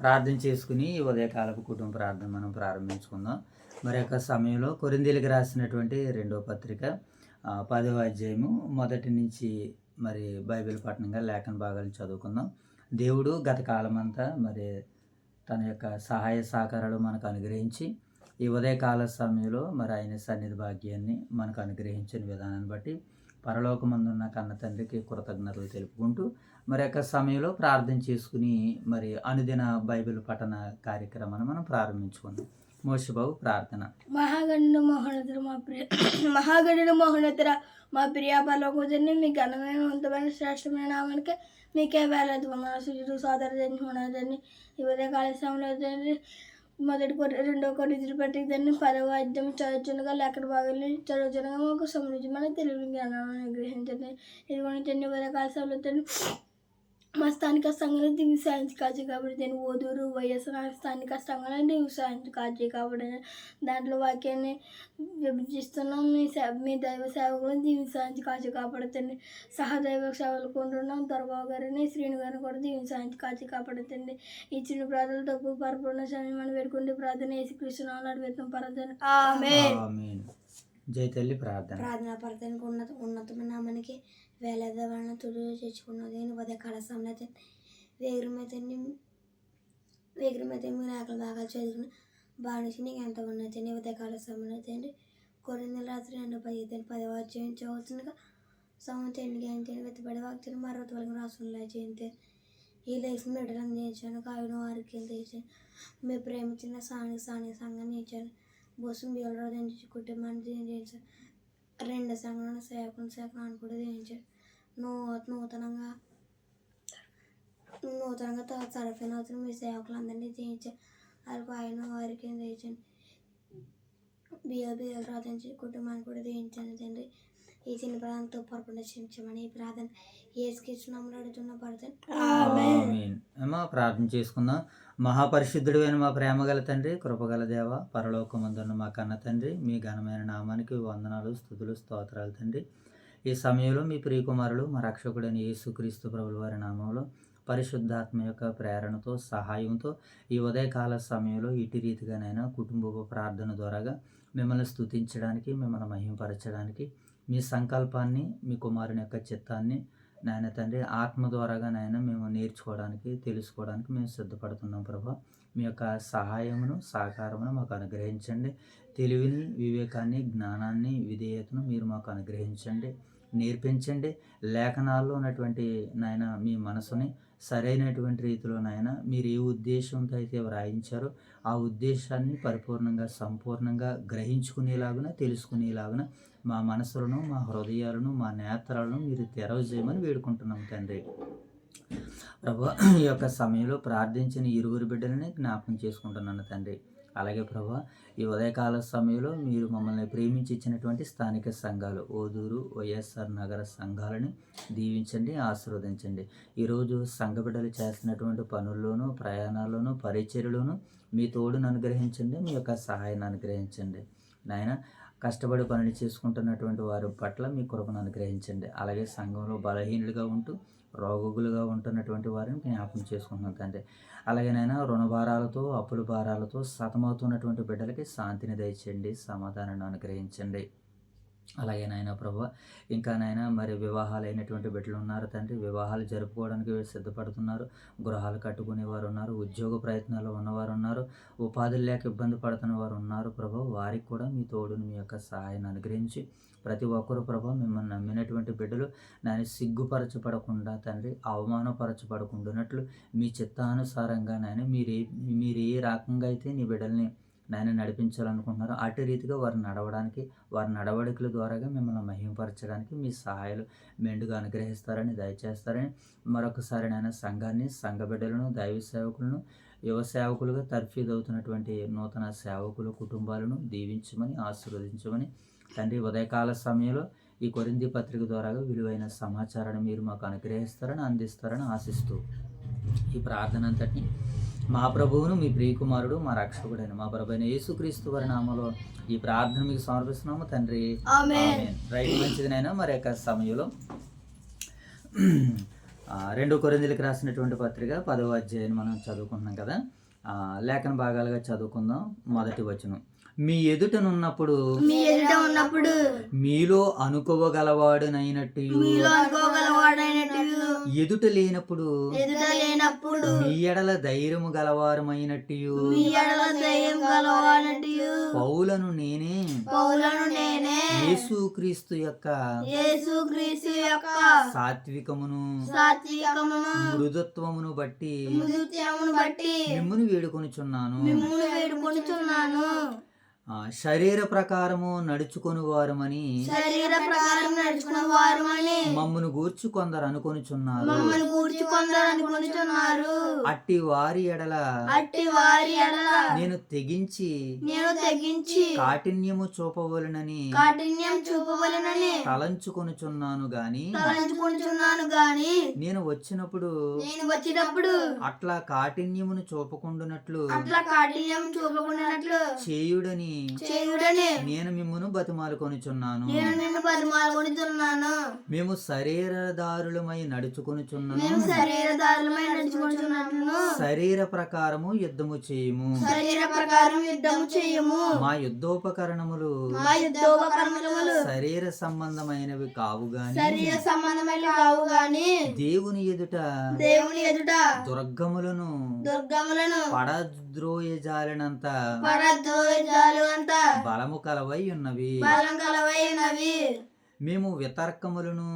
ప్రార్థన చేసుకుని ఉదయకాలపు కుటుంబ ప్రార్థన మనం ప్రారంభించుకుందాం. మరి యొక్క సమయంలో కొరింథీయులకు రాసినటువంటి 2వ పత్రిక 10వ అధ్యాయము మొదటి నుంచి మరి బైబిల్ పఠనంగా లేఖన భాగాలు చదువుకుందాం. దేవుడు గత కాలమంతా మరి తన యొక్క సహాయ సహకారాలు మనకు అనుగ్రహించి ఈ ఉదయకాల సమయంలో మరి ఆయన సన్నిధి భాగ్యాన్ని మనకు అనుగ్రహించిన విధానాన్ని బట్టి పరలోకమందున్న కన్న తండ్రికి కృతజ్ఞతలు తెలుపుకుంటూ మరి యొక్క సమయంలో ప్రార్థన చేసుకుని మరి అనుదిన బైబిల్ పఠన కార్యక్రమాన్ని మనం ప్రారంభించుకుందాం. మోషబాబు ప్రార్థన. మహాగణుడు మహోన్నతుడ మా ప్రియ పరలోకజన్ని మీ ఘనమైన వంతమైన శ్రేష్టమైన నామానికి మీకే వేలాది వందనాలు. సుజుడు సోదర జన్ని ఈ ఉదయ కాల సమయంలో తండ్రి మొదటి 2వ కొరింథీయుల పత్రిక తండ్రి 10వ అధ్యాయం చదువుచునగా లేఖన భాగాలు చదువుచునగా మాకు సంబంధించి తెలివి జ్ఞానాన్ని అనుగ్రహించండి. ఇదిగోని తండ్రి ఉదయ కాల సమయంలో తండ్రి మా స్థానిక సంఘాలు దివి సాయించి కాచి కాబట్టి నేను ఓదూరు వైఎస్ఆర్ స్థానిక సంఘాలను దివి సాయించి కాచి కాబట్టి దాంట్లో వాక్యాన్ని విభజిస్తున్నాం. మీ దైవ సేవకులను దివి సాయించి కాచి కాపాడుతండి. సహదైవ సేవలు కొంటున్నాం. దొరబాబు గారిని శ్రీను గారిని కూడా దివి సాయించి కాచి కాపాడుతండి. ఈ చిన్న ప్రార్థనలు తప్పు పరిపూర్ణ సమయం మనం పెట్టుకుంటే ప్రార్థన వేసి కృష్ణ అడుగుతాం ప్రార్థన. ఆమేన్. జై తల్లి ప్రార్థన. ప్రార్థనా ప్రార్థనకు ఉన్నతమైన నామానికి వేలాది వాళ్ళ తుడిలో చేర్చుకున్నది. ఉదయకాల సమయంలో వేగురమైతే మీరు ఆకలి బాగా చదువుకుని బాగా నీకు ఎంత ఉన్నది. ఉదయకాల సమయంలో తండ్రి కొరింథీయుల రాత్రి 2:10 అధ్యాయం చదువుతుండగా సంవత్సరానికి ఆయన వెతబడి వాక్యం మరో తొలగి రాసులు చేయంతే ఈ లేచిన బిడ్డలను చేయించాను. కాయను వారికి తెచ్చాను. మీ ప్రేమించిన స్థానిక సంఘాన్ని ఇచ్చాను. బోసం బియ్యాలు దించి కుటుంబాన్ని చేయించాను. 2 సంఘాలను సేవకులను కూడా చేయించాడు. నూతనంగా సరఫైన అవుతున్న మీ సేవకులందరినీ చేయించారు. వాళ్ళకు ఆయన వారికి చేయించాను. బియ్యాలు రాధించి కుటుంబాన్ని కూడా చేయించాను. తండ్రి ఈ చిన్న ప్రాంతంతో పొరపడి క్షమించమని ఈ ప్రార్థన ఏసుకిచ్చున్నాము అడుగుతున్న ప్రార్థన చేసుకుందాం. మహాపరిశుద్ధుడైన మా ప్రేమగల తండ్రి, కృపగల దేవ, పరలోకమందున్న మా కన్న తండ్రి, మీ ఘనమైన నామానికి వందనాలు, స్తుతులు, స్తోత్రాలు తండ్రి. ఈ సమయంలో మీ ప్రియకుమారుడు మా రక్షకుడైన యేసుక్రీస్తు ప్రభుల వారి నామంలో పరిశుద్ధాత్మ యొక్క ప్రేరణతో సహాయంతో ఈ ఉదయకాల సమయంలో ఇటు రీతిగానైనా కుటుంబ ప్రార్థన ద్వారాగా మిమ్మల్ని స్తుతించడానికి, మిమ్మల్ని మహింపరచడానికి, మీ సంకల్పాన్ని, మీ కుమారుని యొక్క చిత్తాన్ని నాయన తండ్రి ఆత్మ ద్వారాగా నాయన మేము నేర్చుకోవడానికి, తెలుసుకోవడానికి మేము సిద్ధపడుతున్నాం ప్రభా. మీ యొక్క సహాయమును, సహకారమును మాకు అనుగ్రహించండి. తెలివిని, వివేకాన్ని, జ్ఞానాన్ని, విధేయతను మీరు మాకు అనుగ్రహించండి, నేర్పించండి. లేఖనాల్లో ఉన్నటువంటి నాయన మీ మనసుని సరైనటువంటి రీతిలో నాయన మీరు ఏ ఉద్దేశంతో అయితే వ్రాయించారో ఆ ఉద్దేశాన్ని పరిపూర్ణంగా, సంపూర్ణంగా గ్రహించుకునేలాగున, తెలుసుకునేలాగున మా మనసులను, మా హృదయాలను, మా నేత్రాలను మీరు తెరవజేయమని వేడుకుంటున్నాం తండ్రి. ప్రభు ఈ యొక్క సమయంలో ప్రార్థించిన ఇరువురు బిడ్డలని జ్ఞాపకం చేసుకుంటున్నాను తండ్రి. అలాగే ప్రభా ఈ ఉదయకాల సమయంలో మీరు మమ్మల్ని ప్రేమించి ఇచ్చినటువంటి స్థానిక సంఘాలు ఓదూరు వైఎస్ఆర్ నగర సంఘాలను దీవించండి, ఆశీర్వదించండి. ఈరోజు సంఘ బిడ్డలు చేస్తున్నటువంటి పనుల్లోనూ, ప్రయాణాల్లోనూ, పరిచర్యలోనూ మీ తోడును అనుగ్రహించండి, మీ యొక్క సహాయాన్ని అనుగ్రహించండి. నాయన కష్టపడి పనులు చేసుకుంటున్నటువంటి వారి పట్ల మీ కృపను అనుగ్రహించండి. అలాగే సంఘంలో బలహీనులుగా ఉంటూ రోగులుగా ఉంటున్నటువంటి వారిని జ్ఞాపకం చేసుకుంటున్నాం తండ్రి. అలాగేనైనా రుణ భారాలతో, అప్పుల భారాలతో సతమవుతున్నటువంటి బిడ్డలకి శాంతిని దయచేయండి, సమాధానాన్ని అనుగ్రహించండి. అలాగే నాయన ప్రభు ఇంకా నాయన మరి వివాహాలు అయినటువంటి బిడ్డలు ఉన్నారు తండ్రి. వివాహాలు జరుపుకోవడానికి సిద్ధపడుతున్నారు. గృహాలు కట్టుకునే వారు ఉన్నారు. ఉద్యోగ ప్రయత్నాలు ఉన్నవారు ఉన్నారు. ఉపాధులు లేక ఇబ్బంది పడుతున్న వారు ఉన్నారు ప్రభు. వారికి కూడా మీ తోడుని, మీ యొక్క సహాయాన్ని అనుగ్రహించి ప్రతి ఒక్కరు ప్రభు మిమ్మల్ని నమ్మినటువంటి బిడ్డలు నాయన సిగ్గుపరచబడకుండా తండ్రి, అవమానపరచబడకుండానట్లు మీ చిత్తానుసారంగా నాయన మీరు ఏ రకంగా అయితే నీ బిడ్డల్ని నాయన నడిపించాలనుకుంటున్నారో అటు రీతిగా వారు నడవడానికి, వారి నడవడికల ద్వారాగా మిమ్మల్ని మహింపరచడానికి మీ సహాయాలు మెండుగా అనుగ్రహిస్తారని, దయచేస్తారని మరొకసారి నాయన సంఘాన్ని, సంఘ బిడ్డలను, దైవ సేవకులను, యువ సేవకులుగా తర్ఫీదవుతున్నటువంటి నూతన సేవకుల కుటుంబాలను దీవించమని, ఆశీర్వదించమని తండ్రి. ఉదయకాల సమయంలో ఈ కొరింథీ పత్రిక ద్వారాగా విలువైన సమాచారాన్ని మీరు మాకు అనుగ్రహిస్తారని, అందిస్తారని ఆశిస్తూ ఈ ప్రార్థన అంతటిని మా ప్రభువును, మీ ప్రియకుమారుడు, మా రక్షకుడైన మా ప్రభువైన యేసుక్రీస్తు వారి నామములో ఈ ప్రార్థన మీకు సమర్పిస్తున్నాము తండ్రి. ఆమేన్. రైట్, మంచిదినైనా మరి యొక్క సమయంలో 2 కొరింథీయులకు రాసినటువంటి పత్రిక 10వ అధ్యాయాన్ని మనం చదువుకుంటున్నాం కదా. లేఖన భాగాలుగా చదువుకుందాం. మొదటి వచనం, మీ ఎదుటనున్నప్పుడు మీలో అనుకోవగలవాడునైనట్టు ఎదుట లేనప్పుడు మీ ఎడల ధైర్యము గలవారమైనట్టు పౌలను నేనే యేసుక్రీస్తు యొక్క సాత్వికమును మృదుత్వమును బట్టి మిమ్మును వేడుకొనుచున్నాను. శరీర ప్రకారము నడుచుకొని వారమని మమ్మను గూర్చి కొందరు అనుకొనుచున్నారు. అట్టి వారి ఎడల నేను తెగించి కాఠిన్యము చూపవలనని తలంచుకొనుచున్నాను గాని నేను వచ్చినప్పుడు అట్లా కాఠిన్యమును చూపకుండునట్లు చేయుడని నేను మిమ్మును బతిమాలుకొనుచున్నాను. మేము శరీరదారులమై నడుచుకొనుచున్నాము. శరీర ప్రకారము యుద్ధము చేయము. మా యుద్ధోపకరణములు శరీర సంబంధమైనవి కావు గాని దేవుని ఎదుట దుర్గములను పడద్రోయజాలినంత బలము కలవై ఉన్నవి. మేము వితర్కములను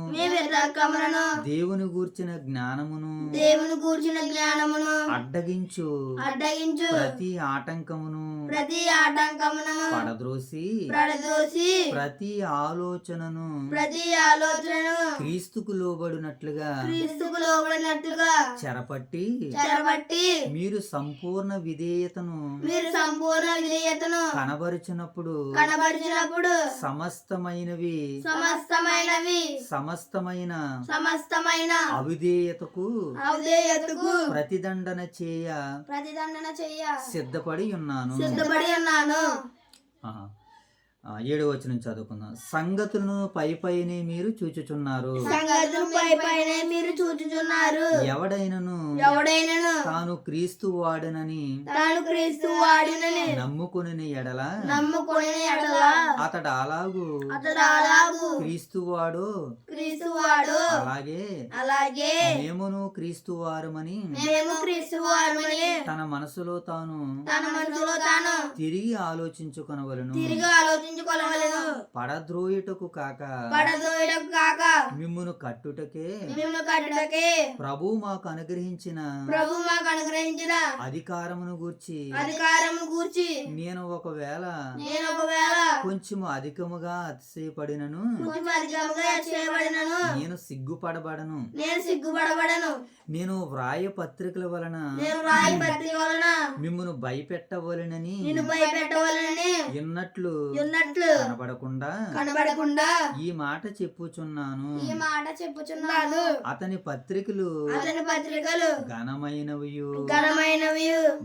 దేవుని గూర్చిన జ్ఞానమును అడ్డగించు ప్రతి ఆటంకమును పడద్రోసి ప్రతి ఆలోచనను క్రీస్తుకు లోబడినట్లుగా చెరపట్టి మీరు సంపూర్ణ విధేయతను కనబరిచినప్పుడు సమస్తమైన అవిధేయతకు ప్రతిదండన చేయ సిద్ధపడి ఉన్నాను. 7వ వచనం చదువుకుందాం. సంగతులను పైపైనే మీరు చూచుచున్నారు. ఎవడైనను తాను క్రీస్తు వాడనని నమ్ముకొనిన ఎడల అతడు అలాగు క్రీస్తు వాడు అలాగే మేమును క్రీస్తు వారమని తన మనసులో తాను తిరిగి ఆలోచించుకొనవలెను. పడద్రోయుటకు కాక మిమ్మును కట్టుటకే ప్రభు మాకు అనుగ్రహించిన అధికారమును గూర్చి నేను ఒకవేళ కొంచెము అధికముగా అతిశయపడినను నేను సిగ్గుపడబడను. నేను వ్రాయ పత్రికల వలన మిమ్మును భయపెట్టవలెనని ఎన్నట్లు కనబడకుండా ఈ మాట చెప్పుచున్నాను. అతని పత్రికలు ఘనమైనవియు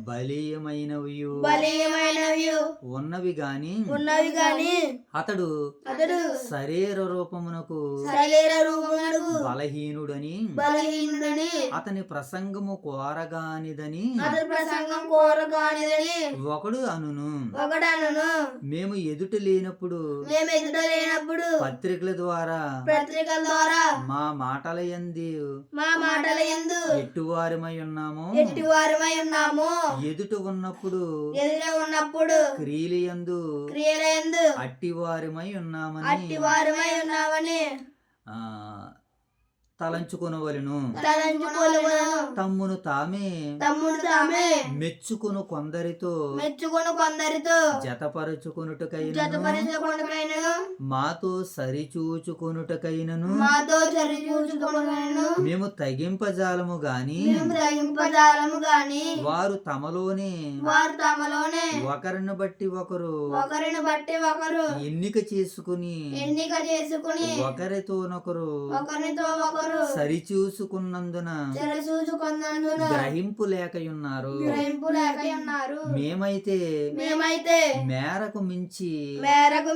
బలీయమైనవియు ఉన్నవి గాని అతడు శరీర రూపమునకు బలహీనుడని అతని ప్రసంగము కోరగానిదని ఒకడు అనును. మేము ఎదుట లేనప్పుడు పత్రికల ద్వారా మా మాటల యందు ఎట్టువారమై ఉన్నాము. ఎదుట ఉన్నప్పుడు క్రియల యందు అట్టివారమై ఉన్నామని తలంచుకొనవలెను. తమ్మును తామే మెచ్చుకొను కొందరితో జతపరచుకొనుటకైనను మాతో సరిచూచుకొనుటకైనను మేము తగింపజాలము గాని వారు తమలోనే ఒకరిని బట్టి ఒకరు ఎన్నిక చేసుకుని ఒకరితోనొకరు ఒకరు సరిచూసుకున్నందున చూసుకున్నందున గ్రహింపు లేకయున్నారు. గ్రహింపు లేక ఉన్నారు. మేమైతే మేమైతే మేరకు మించి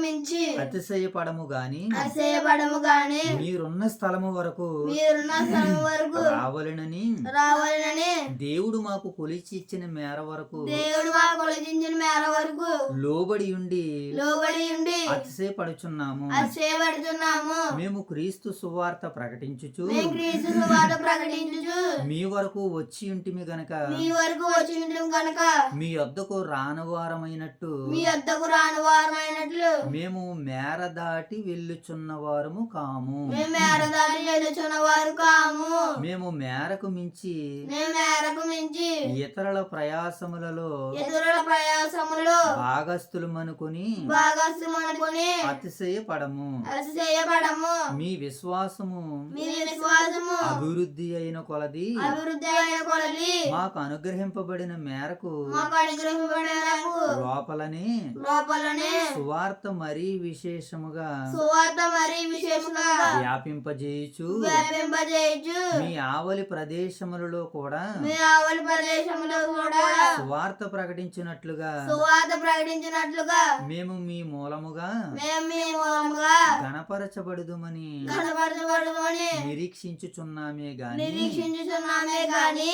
మించి అతిశయపడము గాని అసేయపడము గాని మీరున్న స్థలము వరకు మీరున్న స్థలం వరకు రావాలనని రావాలని దేవుడు మాకు కొలిచి ఇచ్చిన మేర వరకు దేవుడు మా కొలిచించిన మేర వరకు లోబడి ఉండి లోబడి ఉండి అతిశయపడుచున్నాము. అసేయపడుతున్నాము. మేము క్రీస్తు సువార్త ప్రకటించుచు మేము క్రీస్తు సువార్త ప్రకటించుచు మీ వరకు వచ్చి ఉంటిమి గనక మీ వరకు వచ్చి ఉంటాం కనుక మీ వద్దకు రానవారమైనట్టు మీ వద్దకు రాని వారమైనట్లు మేము మేర దాటి వెళ్ళుచున్న వారము కాము. మేము మేరదారి వెలుచున్న వారు కాము. మేము మేరకు మించి మేము మేరకు మించి ఇతరుల ప్రయాసములలో ఇతరుల ప్రయాసములో భాగస్థులమనుకొని భాగస్వాముకొని అతిశయపడము. అతిశయపడము. మీ విశ్వాసము మీ విశ్వాసము అభివృద్ధి అయిన కొలది అభివృద్ధి అయిన కొలది మాకు అనుగ్రహింపబడిన మేరకు మాకు అనుగ్రహింపబడినకు లోపలనే లోపలనే సువార్త మరీ విశేషముగా సువార్త మరీ విశేషంగా వ్యాపింపజేయుచు వ్యాపింపజేయచ్చు. మీ ఆవలి ప్రదేశములలో కూడా మీ ఆవలి ప్రదేశంలో కూడా సువార్త ప్రకటించినట్లుగా సువార్త ప్రకటించినట్లుగా మేము మీ మూలముగా మేము మీ మూలముగా గణపరచబడుదుమని కనబరచబడుమని నిరీక్షించుచున్నామే గాని నిరీక్షించుచున్నామే గాని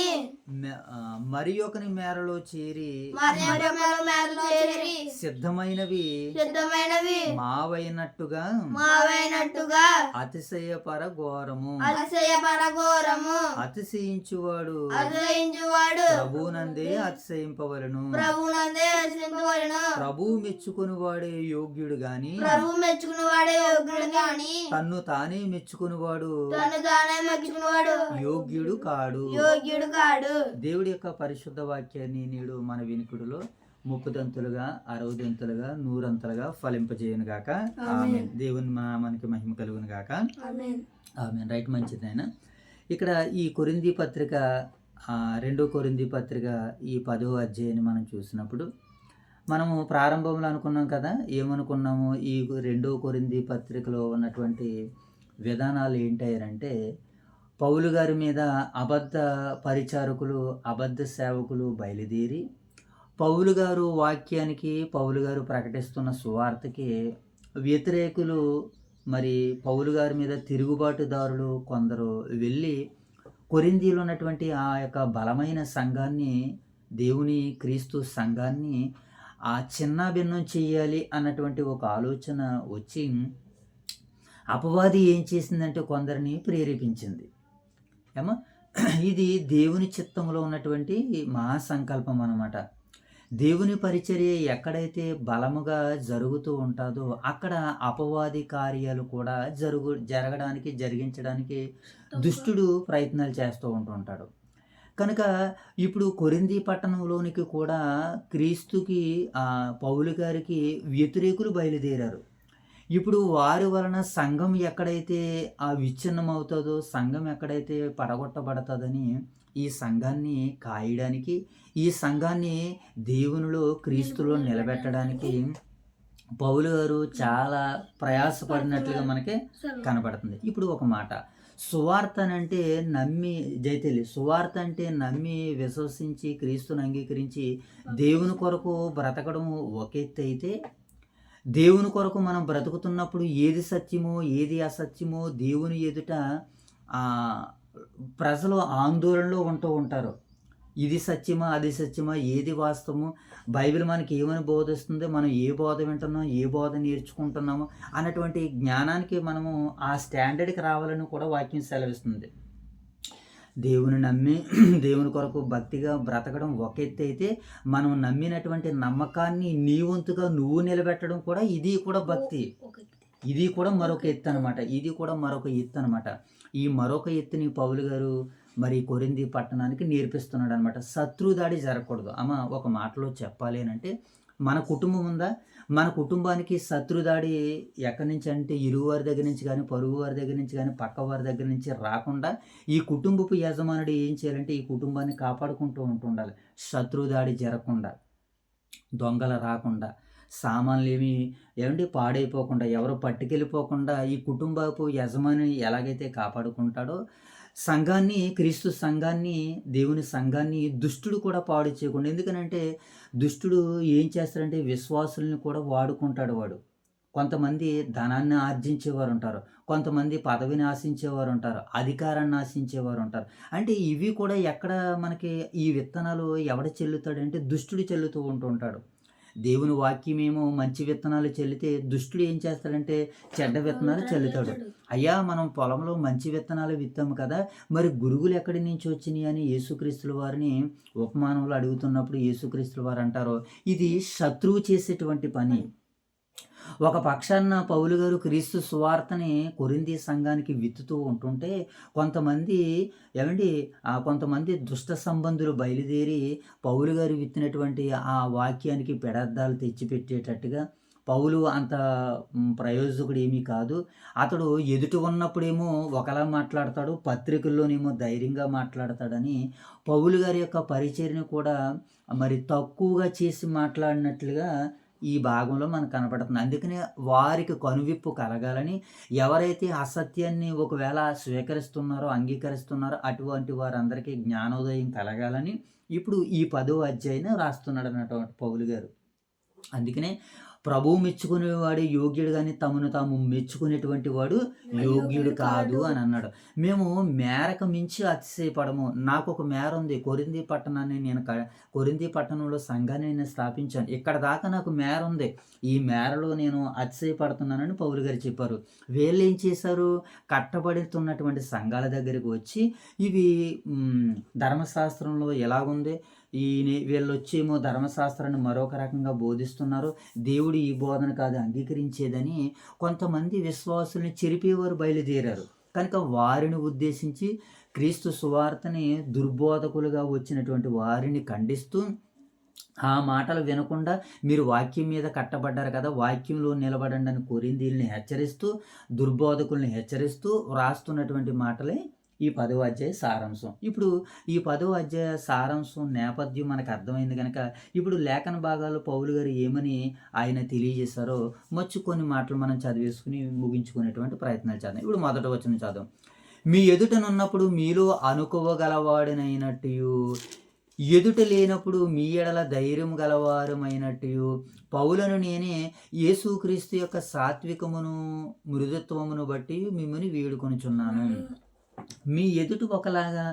మరి ఒకని మేరలో చేరి మేరలో చేరి సిద్ధమైనవి సిద్ధమైనవి మావైనట్టుగా మావైనట్టుగా అతిశయపర ఘోరము. అతిశయపడఘోరము. అతిశయించువాడు అతిశయించువాడు ప్రభువునందే అతిశయింపవలను. ప్రభువునందే హర్షింపవలెను. ప్రభువు మెచ్చుకుని వాడే యోగ్యుడు గాని ప్రభువు మెచ్చుకుని వాడే యోగ్యుడు గాని తన్ను తానే మెచ్చుకునివాడు తను తానే మెచ్చుకునివాడు యోగ్యుడు కాడు. యోగ్యుడు కాడు. దేవుడి యొక్క పరిశుద్ధ వాక్యాన్ని నేడు మన వినికుడిలో 30 దంతులుగా 60 దంతులుగా 100 అంతలుగా ఫలింపజేయను గాక. ఆమేన్. దేవుని నామానికి మహిమ కలుగును గాక. ఆమేన్. ఆమేన్. రైట్, మంచిదైనా ఇక్కడ ఈ కొరింథీ పత్రిక 2 కొరింథీ పత్రిక ఈ 10వ అధ్యాయాన్ని మనం చూసినప్పుడు మనము ప్రారంభంలో అనుకున్నాం కదా, ఏమనుకున్నాము, ఈ 2 కొరింథీ పత్రికలో ఉన్నటువంటి విధానాలు ఏంటంటే పౌలు గారి మీద అబద్ధ పరిచారకులు అబద్ధ సేవకులు బయలుదేరి పౌలు గారు వాక్యానికి పౌలు గారు ప్రకటిస్తున్న సువార్తకి వ్యతిరేకులు మరి పౌలు గారి మీద తిరుగుబాటుదారులు కొందరు వెళ్ళి కొరింథీలో ఉన్నటువంటి ఆ యొక్క బలమైన సంఘాన్ని, దేవుని క్రీస్తు సంఘాన్ని చిన్నాభిన్నం చేయాలి అన్నటువంటి ఒక ఆలోచన వచ్చి అపవాది ఏం చేసిందంటే కొందరిని ప్రేరేపించింది. ఏమో ఇది దేవుని చిత్తంలో ఉన్నటువంటి మహాసంకల్పం అన్నమాట. దేవుని పరిచర్య ఎక్కడైతే బలముగా జరుగుతూ ఉంటుందో అక్కడ అపవాది కార్యాలు కూడా జరగడానికి జరిగించడానికి దుష్టుడు ప్రయత్నాలు చేస్తూ ఉంటుంటాడు. కనుక ఇప్పుడు కొరింథీ పట్టణంలోనికి కూడా క్రీస్తుకి పౌలు గారికి వ్యతిరేకులు బయలుదేరారు. ఇప్పుడు వారి వలన సంఘం ఎక్కడైతే విచ్ఛిన్నం అవుతుందో, సంఘం ఎక్కడైతే పడగొట్టబడుతుందని ఈ సంఘాన్ని కాయడానికి, ఈ సంఘాన్ని దేవునిలో క్రీస్తులో నిలబెట్టడానికి పౌలు గారు చాలా ప్రయాసపడినట్లుగా మనకి కనబడుతుంది. ఇప్పుడు ఒక మాట, సువార్త అంటే నమ్మి జైతెల్లి సువార్త అంటే నమ్మి విశ్వసించి క్రీస్తుని అంగీకరించి దేవుని కొరకు బ్రతకడం ఒక ఎత్తు అయితే, దేవుని కొరకు మనం బ్రతుకుతున్నప్పుడు ఏది సత్యమో ఏది అసత్యమో దేవుని ఎదుట ప్రజలు ఆందోళనలో ఉంటూ ఉంటారు. ఇది సత్యమా అది సత్యమా, ఏది వాస్తవము, బైబిల్ మనకి ఏమని బోధిస్తుందో, మనం ఏ బోధ వింటున్నాం, ఏ బోధ నేర్చుకుంటున్నాము అన్నటువంటి జ్ఞానానికి మనము ఆ స్టాండర్డ్కి రావాలని కూడా వాక్యం సెలవిస్తుంది. దేవుని నమ్మి దేవుని కొరకు భక్తిగా బ్రతకడం ఒక ఎత్తు అయితే, మనం నమ్మినటువంటి నమ్మకాన్ని నీ వంతుగా నువ్వు నిలబెట్టడం కూడా ఇది కూడా భక్తి. ఇది కూడా మరొక ఎత్తు అనమాట. ఇది కూడా మరొక ఎత్తు అనమాట. ఈ మరొక ఎత్తుని పౌలు గారు మరి కొరింథీ పట్టణానికి నేర్పిస్తున్నాడు అనమాట. శత్రుదాడి జరగకూడదు. ఒక మాటలో చెప్పాలి అంటే, మన కుటుంబం ఉందా, మన కుటుంబానికి శత్రుదాడి ఎక్కడి నుంచి అంటే ఇరుగు వారి దగ్గర నుంచి కానీ, పొరుగు వారి దగ్గర నుంచి కానీ, పక్క వారి దగ్గర నుంచి రాకుండా ఈ కుటుంబపు యజమానుడు ఏం చేయాలంటే ఈ కుటుంబాన్ని కాపాడుకుంటూ ఉంటుండాలి. శత్రుదాడి జరగకుండా, దొంగలు రాకుండా, సామాన్లు ఏమండి పాడైపోకుండా, ఎవరు పట్టుకెళ్ళిపోకుండా ఈ కుటుంబపు యజమాని ఎలాగైతే కాపాడుకుంటాడో, క్రీస్తు సంఘాన్ని, దేవుని సంఘాన్ని దుష్టుడు కూడా పాడు చేయకుండా. ఎందుకనంటే దుష్టుడు ఏం చేస్తాడంటే విశ్వాసుల్ని కూడా వాడుకుంటాడు వాడు. కొంతమంది ధనాన్ని ఆర్జించేవారు ఉంటారు, కొంతమంది పదవిని ఆశించేవారు ఉంటారు, అధికారాన్ని ఆశించేవారు ఉంటారు. అంటే ఇవి కూడా ఎక్కడ మనకి ఈ విత్తనాలు ఎవడ చెల్లుతాడంటే దుష్టుడు చెల్లుతూ ఉంటాడు. దేవుని వాక్యమేమో మంచి విత్తనాలు చెల్లితే దుష్టుడు ఏం చేస్తాడంటే చెడ్డ విత్తనాలు చల్లుతాడు. అయ్యా, మనం పొలంలో మంచి విత్తనాలు విత్తాము కదా, మరి గురుగులు ఎక్కడి నుంచి వచ్చినాయి అని యేసుక్రీస్తుల వారిని ఉపమానంలో అడుగుతున్నప్పుడు యేసుక్రీస్తుల వారు అంటారు, ఇది శత్రువు చేసేటువంటి పని. ఒక పక్షాన పౌలు గారు క్రీస్తు సువార్తని కొరింథీ సంఘానికి విత్తుతూ ఉంటుంటే కొంతమంది దుష్ట సంబంధులు బయలుదేరి పౌలు గారు విత్తినటువంటి ఆ వాక్యానికి పెడర్థాలు తెచ్చిపెట్టేటట్టుగా, పౌలు అంత ప్రయోజకుడు ఏమీ కాదు, అతడు ఎదుటి ఉన్నప్పుడేమో ఒకలా మాట్లాడతాడు, పత్రికల్లోనేమో ధైర్యంగా మాట్లాడతాడని పౌలు గారి యొక్క పరిచర్యను కూడా మరి తక్కువగా చేసి మాట్లాడినట్లుగా ఈ భాగంలో మనకు కనపడుతుంది. అందుకనే వారికి కనువిప్పు కలగాలని, ఎవరైతే అసత్యాన్ని ఒకవేళ స్వీకరిస్తున్నారో, అంగీకరిస్తున్నారో అటువంటి వారందరికీ జ్ఞానోదయం కలగాలని ఇప్పుడు ఈ 10వ అధ్యాయాన్ని రాస్తున్నాడు అన్నటువంటి పౌలు గారు. అందుకనే ప్రభువు మెచ్చుకునేవాడు యోగ్యుడు, కానీ తమను తాము మెచ్చుకునేటువంటి వాడు యోగ్యుడు కాదు అని అన్నాడు. మేము మేరకు మించి అతిశయపడము. నాకు ఒక మేర ఉంది, కొరింథీ పట్టణంలో సంఘాన్ని నేను స్థాపించాను, ఇక్కడ దాకా నాకు మేర ఉంది, ఈ మేరలో నేను అతిశయపడుతున్నానని పౌలు గారు చెప్పారు. వీళ్ళు ఏం చేశారు, కట్టబడుతున్నటువంటి సంఘాల దగ్గరికి వచ్చి ఇవి ధర్మశాస్త్రంలో ఎలాగుంది, వీళ్ళు వచ్చేమో ధర్మశాస్త్రాన్ని మరొక రకంగా బోధిస్తున్నారు, దేవుడు ఈ బోధన కాదు అంగీకరించేదని కొంతమంది విశ్వాసుల్ని చెరిపేవారు బయలుదేరారు. కనుక వారిని ఉద్దేశించి క్రీస్తు సువార్తని దుర్బోధకులుగా వచ్చినటువంటి వారిని ఖండిస్తూ, ఆ మాటలు వినకుండా మీరు వాక్యం మీద కట్టబడ్డారు కదా, వాక్యంలో నిలబడండి అని కొరింథీయుల్ని హెచ్చరిస్తూ, దుర్బోధకుల్ని హెచ్చరిస్తూ రాస్తున్నటువంటి మాటలే ఈ 10వ అధ్యాయ సారాంశం. ఇప్పుడు ఈ 10వ అధ్యాయ సారాంశం నేపథ్యం మనకు అర్థమైంది కనుక ఇప్పుడు లేఖన భాగాలు పౌలు గారు ఏమని ఆయన తెలియజేశారో కొన్ని మాటలు మనం చదివేసుకుని ముగించుకునేటువంటి ప్రయత్నాలు చేద్దాం. ఇప్పుడు మొదటి వచనం చదువు. మీ ఎదుటనున్నప్పుడు మీలో అనుకోవగలవాడినైనట్టు, ఎదుట లేనప్పుడు మీ ఎడల ధైర్యం గలవారమైనట్టు పౌలను నేనే యేసుక్రీస్తు యొక్క సాత్వికమును మృదుత్వమును బట్టి మిమ్మల్ని వేడుకొనుచున్నాను. మీ ఎదుట ఒకలాగా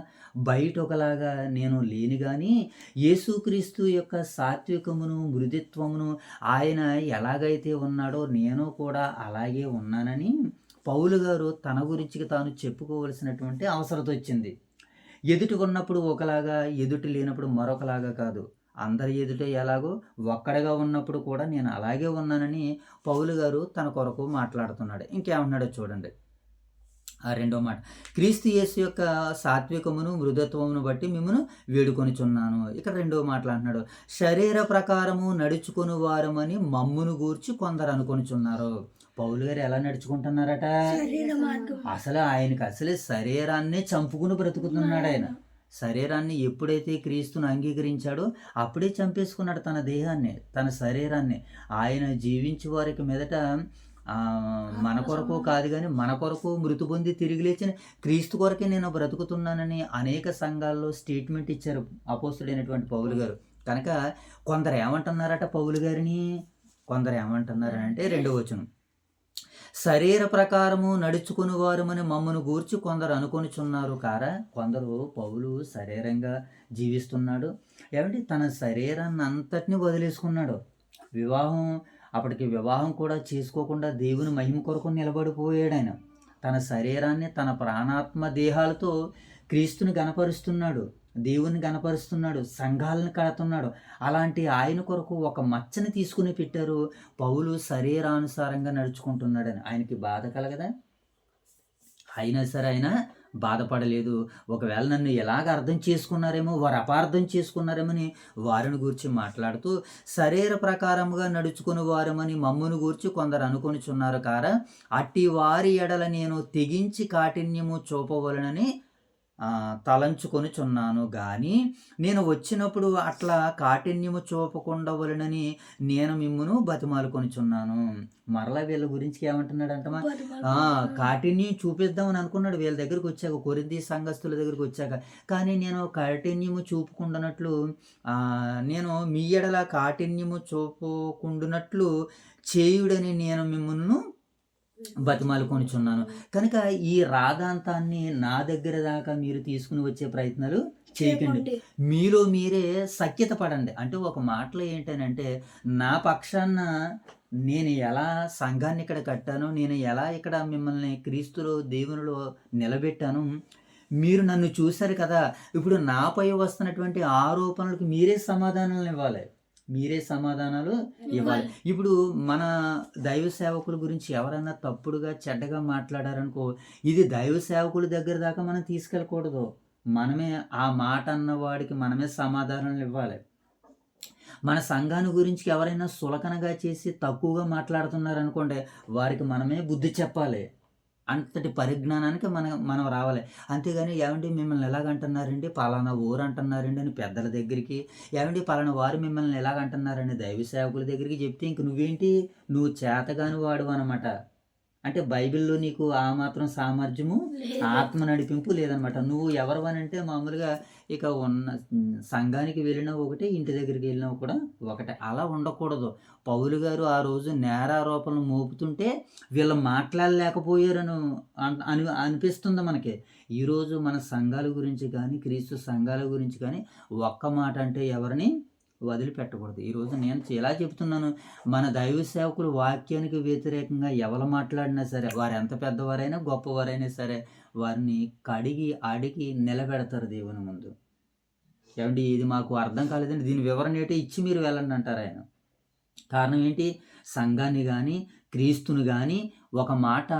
బయట ఒకలాగా నేను లేను, కానీ యేసుక్రీస్తు యొక్క సాత్వికమును మృదుత్వమును ఆయన ఎలాగైతే ఉన్నాడో నేను కూడా అలాగే ఉన్నానని పౌలు గారు తన గురించి తాను చెప్పుకోవలసినటువంటి అవసరం వచ్చింది. ఎదుటి ఉన్నప్పుడు ఒకలాగా, ఎదుటి లేనప్పుడు మరొకలాగా కాదు, అందరి ఎదుట ఎలాగో ఒక్కడిగా ఉన్నప్పుడు కూడా నేను అలాగే ఉన్నానని పౌలు గారు తన కొరకు మాట్లాడుతున్నాడు. ఇంకేమన్నాడో చూడండి. ఆ రెండో మాట, క్రీస్తు యేసు యొక్క సాత్వికమును మృదుత్వమును బట్టి మిమ్మను వేడుకొనిచున్నాను. ఇక్కడ రెండో మాటలు అంటున్నాడు, శరీర ప్రకారము నడుచుకుని వారమని మమ్మును గూర్చి కొందరు అనుకొనిచున్నారు. పౌలు గారు ఎలా నడుచుకుంటున్నారట, అసలు శరీరాన్ని చంపుకుని బ్రతుకుతున్నాడు ఆయన. శరీరాన్ని ఎప్పుడైతే క్రీస్తును అంగీకరించాడో అప్పుడే చంపేసుకున్నాడు తన దేహాన్ని, తన శరీరాన్ని. ఆయన జీవించే వారికి మీదట మన కొరకు కాదు, కానీ మన కొరకు మృతి పొంది తిరిగి లేచిన క్రీస్తు కొరకే నేను బ్రతుకుతున్నానని అనేక సంఘాల్లో స్టేట్మెంట్ ఇచ్చారు అపోస్తుడైనటువంటి పౌలు గారు. కనుక కొందరు ఏమంటున్నారట పౌలు గారిని, కొందరు ఏమంటున్నారంటే 2వ వచనం, శరీర ప్రకారము నడుచుకుని వారమని మమ్మను గూర్చి కొందరు అనుకొనిచున్నారు కారా. కొందరు పౌలు శరీరంగా జీవిస్తున్నాడు, తన శరీరాన్ని అంతటిని వదిలేసుకున్నాడు. అప్పటికి వివాహం కూడా చేసుకోకుండా దేవుని మహిమ కొరకు నిలబడిపోయాడు ఆయన. తన శరీరాన్ని, తన ప్రాణాత్మ దేహాలతో క్రీస్తుని గణపరుస్తున్నాడు, దేవుని గణపరుస్తున్నాడు, సంఘాలను కడుతున్నాడు. అలాంటి ఆయన కొరకు ఒక మచ్చని తీసుకుని పెట్టారు. పౌలు శరీరానుసారంగా నడుచుకుంటున్నాడని ఆయనకి బాధ కలగదా? అయినా సరే ఆయన బాధపడలేదు. ఒకవేళ నన్ను ఎలాగ అర్థం చేసుకున్నారేమో, వారు అపార్థం చేసుకున్నారేమని వారిని గూర్చి మాట్లాడుతూ, శరీర ప్రకారముగా నడుచుకుని వారమని మమ్మును గూర్చి కొందరు అనుకొనిచున్నారు కారా, అట్టి వారి ఎడల నేను తెగించి కాఠిన్యము చూపవలనని తలంచుకొనుచున్నాను గాని నేను వచ్చినప్పుడు అట్లా కాఠిన్యము చూపకుండవలెనని నేను మిమ్మును బతిమాలుకొనుచున్నాను. మరలా వీళ్ళ గురించి ఏమంటున్నాడంటమా, కాఠిన్యం చూపిద్దామని అనుకున్నాడు వీళ్ళ దగ్గరికి వచ్చాక, కొరింథీ సంఘస్థుల దగ్గరికి వచ్చాక. కానీ నేను కాఠిన్యము చూపుకుండానట్లు నేను మీ ఎడల కాఠిన్యము చూపుకుండునట్లు చేయుడని నేను మిమ్మును బతిమాలుకొనుచున్నాను. కనుక ఈ రాదాంతాన్ని నా దగ్గర దాకా మీరు తీసుకుని వచ్చే ప్రయత్నాలు చేయకండి. మీలో మీరే సఖ్యత పడండి. అంటే ఒక మాటలో ఏంటనంటే, నా పక్షాన నేను ఎలా సంఘాన్ని ఇక్కడ కట్టాను, నేను ఎలా ఇక్కడ మిమ్మల్ని క్రీస్తులో దేవునిలో నిలబెట్టాను, మీరు నన్ను చూశారు కదా. ఇప్పుడు నాపై వస్తున్నటువంటి ఆరోపణలకు మీరే సమాధానాలు ఇవ్వాలి. ఇప్పుడు మన దైవ సేవకుల గురించి ఎవరన్నా తప్పుడుగా చెడ్డగా మాట్లాడారనుకో, ఇది దైవ సేవకుల దగ్గర దాకా మనం తీసుకెళ్ళకూడదు. మనమే ఆ మాట అన్నవాడికి మనమే సమాధానాలు ఇవ్వాలి. మన సంఘాన్ని గురించి ఎవరైనా సులకనగా చేసి తక్కువగా మాట్లాడుతున్నారనుకోండి, వారికి మనమే బుద్ధి చెప్పాలి. అంతటి పరిజ్ఞానానికి మనం రావాలి. అంతేగాని ఏమండి మిమ్మల్ని ఎలాగంటున్నారండి, పలానా ఊరు అంటున్నారండి అని పెద్దల దగ్గరికి, ఏమండి పలానా వారు మిమ్మల్ని ఎలాగంటున్నారండి దైవ సేవకుల దగ్గరికి చెప్తే ఇంక నువ్వు చేతగాని వాడు అనమాట. అంటే బైబిల్లో నీకు ఆ మాత్రం సామర్థ్యము, ఆత్మ నడిపింపు లేదనమాట. నువ్వు ఎవరు అని అంటే మామూలుగా ఇక ఉన్న సంఘానికి వెళ్ళినా ఒకటే, ఇంటి దగ్గరికి వెళ్ళినా కూడా ఒకటే. అలా ఉండకూడదు. పౌలు గారు ఆ రోజు నేరారోపణలు మోపుతుంటే వీళ్ళు మాట్లాడలేకపోయారని అనిపిస్తుంది మనకి. ఈరోజు మన సంఘాల గురించి కానీ, క్రీస్తు సంఘాల గురించి కానీ ఒక్క మాట అంటే ఎవరిని వదిలిపెట్టకూడదు. ఈరోజు నేను ఎలా చెప్తున్నాను, మన దైవ సేవకులు వాక్యానికి వ్యతిరేకంగా ఎవరు మాట్లాడినా సరే, వారు ఎంత పెద్దవారైనా గొప్పవారైనా సరే, వారిని కడిగి అడిగి నిలబెడతారు దేవుని ముందు. ఏమండి ఇది మాకు అర్థం కాలేదండి, దీని వివరణ ఏంటి ఇచ్చి మీరు వెళ్ళండి అంటారు ఆయన. కారణం ఏంటి, సంఘాన్ని కానీ క్రీస్తుని కానీ ఒక మాట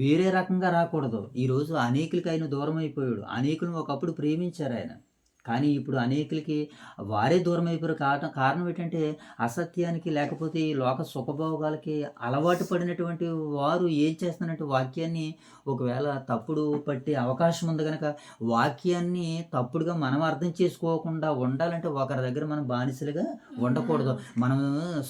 వేరే రకంగా రాకూడదు. ఈరోజు అనేకులకి ఆయన దూరం అయిపోయాడు. అనేకులను ఒకప్పుడు ప్రేమించారు ఆయన, కానీ ఇప్పుడు అనేకులకి వారే దూరం అయిపోయారు. కారణం ఏంటంటే అసత్యానికి, లేకపోతే ఈ లోక సుఖభోగాలకి అలవాటు పడినటువంటి వారు ఏం చేస్తున్నారంటే వాక్యాన్ని ఒకవేళ తప్పుడు పట్టే అవకాశం ఉంది కనుక వాక్యాన్ని తప్పుడుగా మనం అర్థం చేసుకోకుండా ఉండాలంటే ఒకరి దగ్గర మనం బానిసలుగా ఉండకూడదు. మనం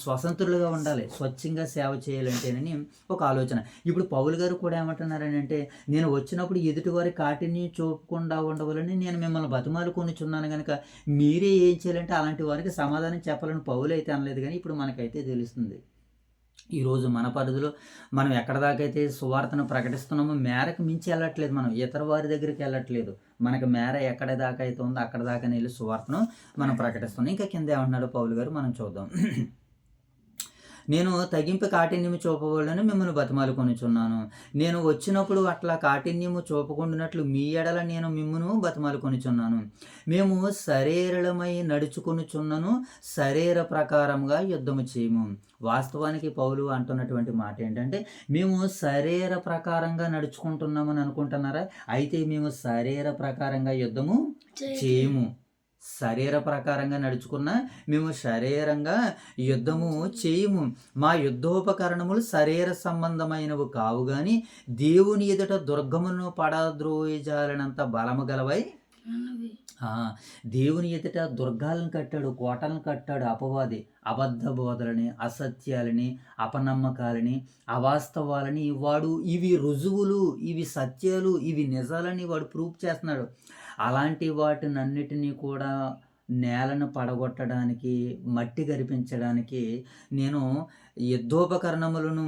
స్వతంత్రులుగా ఉండాలి, స్వచ్ఛంగా సేవ చేయాలంటేనని ఒక ఆలోచన. ఇప్పుడు పౌలు గారు కూడా ఏమంటున్నారని అంటే, నేను వచ్చినప్పుడు ఎదుటివారి కాఠిన్యం చూపకుండా ఉండవాలని నేను మిమ్మల్ని బతిమాలుకొనుచున్నాను కనుక మీరే ఏం చేయాలంటే అలాంటి వారికి సమాధానం చెప్పాలని పౌలు అయితే అనలేదు. కానీ ఇప్పుడు మనకైతే తెలుస్తుంది. ఈరోజు మన పరిధిలో మనం ఎక్కడ దాకా అయితే సువార్తను ప్రకటిస్తున్నామో మేరకు మించి వెళ్ళట్లేదు, మనం ఇతర వారి దగ్గరికి వెళ్ళట్లేదు. మనకు మేర ఎక్కడ దాకా అయితే ఉందో అక్కడ దాకా వెళ్ళి సువార్తను మనం ప్రకటిస్తున్నాం. ఇంకా కింద ఏమన్నాడు పౌలు గారు మనం చూద్దాం. నేను తగ్గింపు కాఠిన్యము చూపవాలని మిమ్మల్ని బతిమాలుకొనుచున్నాను. నేను వచ్చినప్పుడు అట్లా కాఠిన్యము చూపకుండానట్లు మీ ఎడల నేను మిమ్మును బతిమాలుకొనుచున్నాను. మేము శరీరమై నడుచుకొనుచున్నను, శరీర ప్రకారంగా యుద్ధము చేయము. వాస్తవానికి పౌలు అంటున్నటువంటి మాట ఏంటంటే, మేము శరీర ప్రకారంగా నడుచుకుంటున్నామని అనుకుంటున్నారా? అయితే మేము శరీర ప్రకారంగా యుద్ధము చేయము. శరీర ప్రకారంగా నడుచుకున్న మేము శరీరంగా యుద్ధము చేయము. మా యుద్ధోపకరణములు శరీర సంబంధమైనవి కావు కానీ దేవుని ఎదుట దుర్గమును పడద్రోయజాలనంత బలము గలవై. దేవుని ఎదుట దుర్గాలను కట్టాడు, కోటలను కట్టాడు అపవాది. అబద్ధ బోధలని, అసత్యాలని, అపనమ్మకాలని, అవాస్తవాలని వాడు ఇవి రుజువులు, ఇవి సత్యాలు, ఇవి నిజాలని వాడు ప్రూఫ్ చేస్తున్నాడు. అలాంటి వాటినన్నిటినీ కూడా నేలను పడగొట్టడానికి, మట్టి గరిపించడానికి నేను యుద్ధోపకరణములను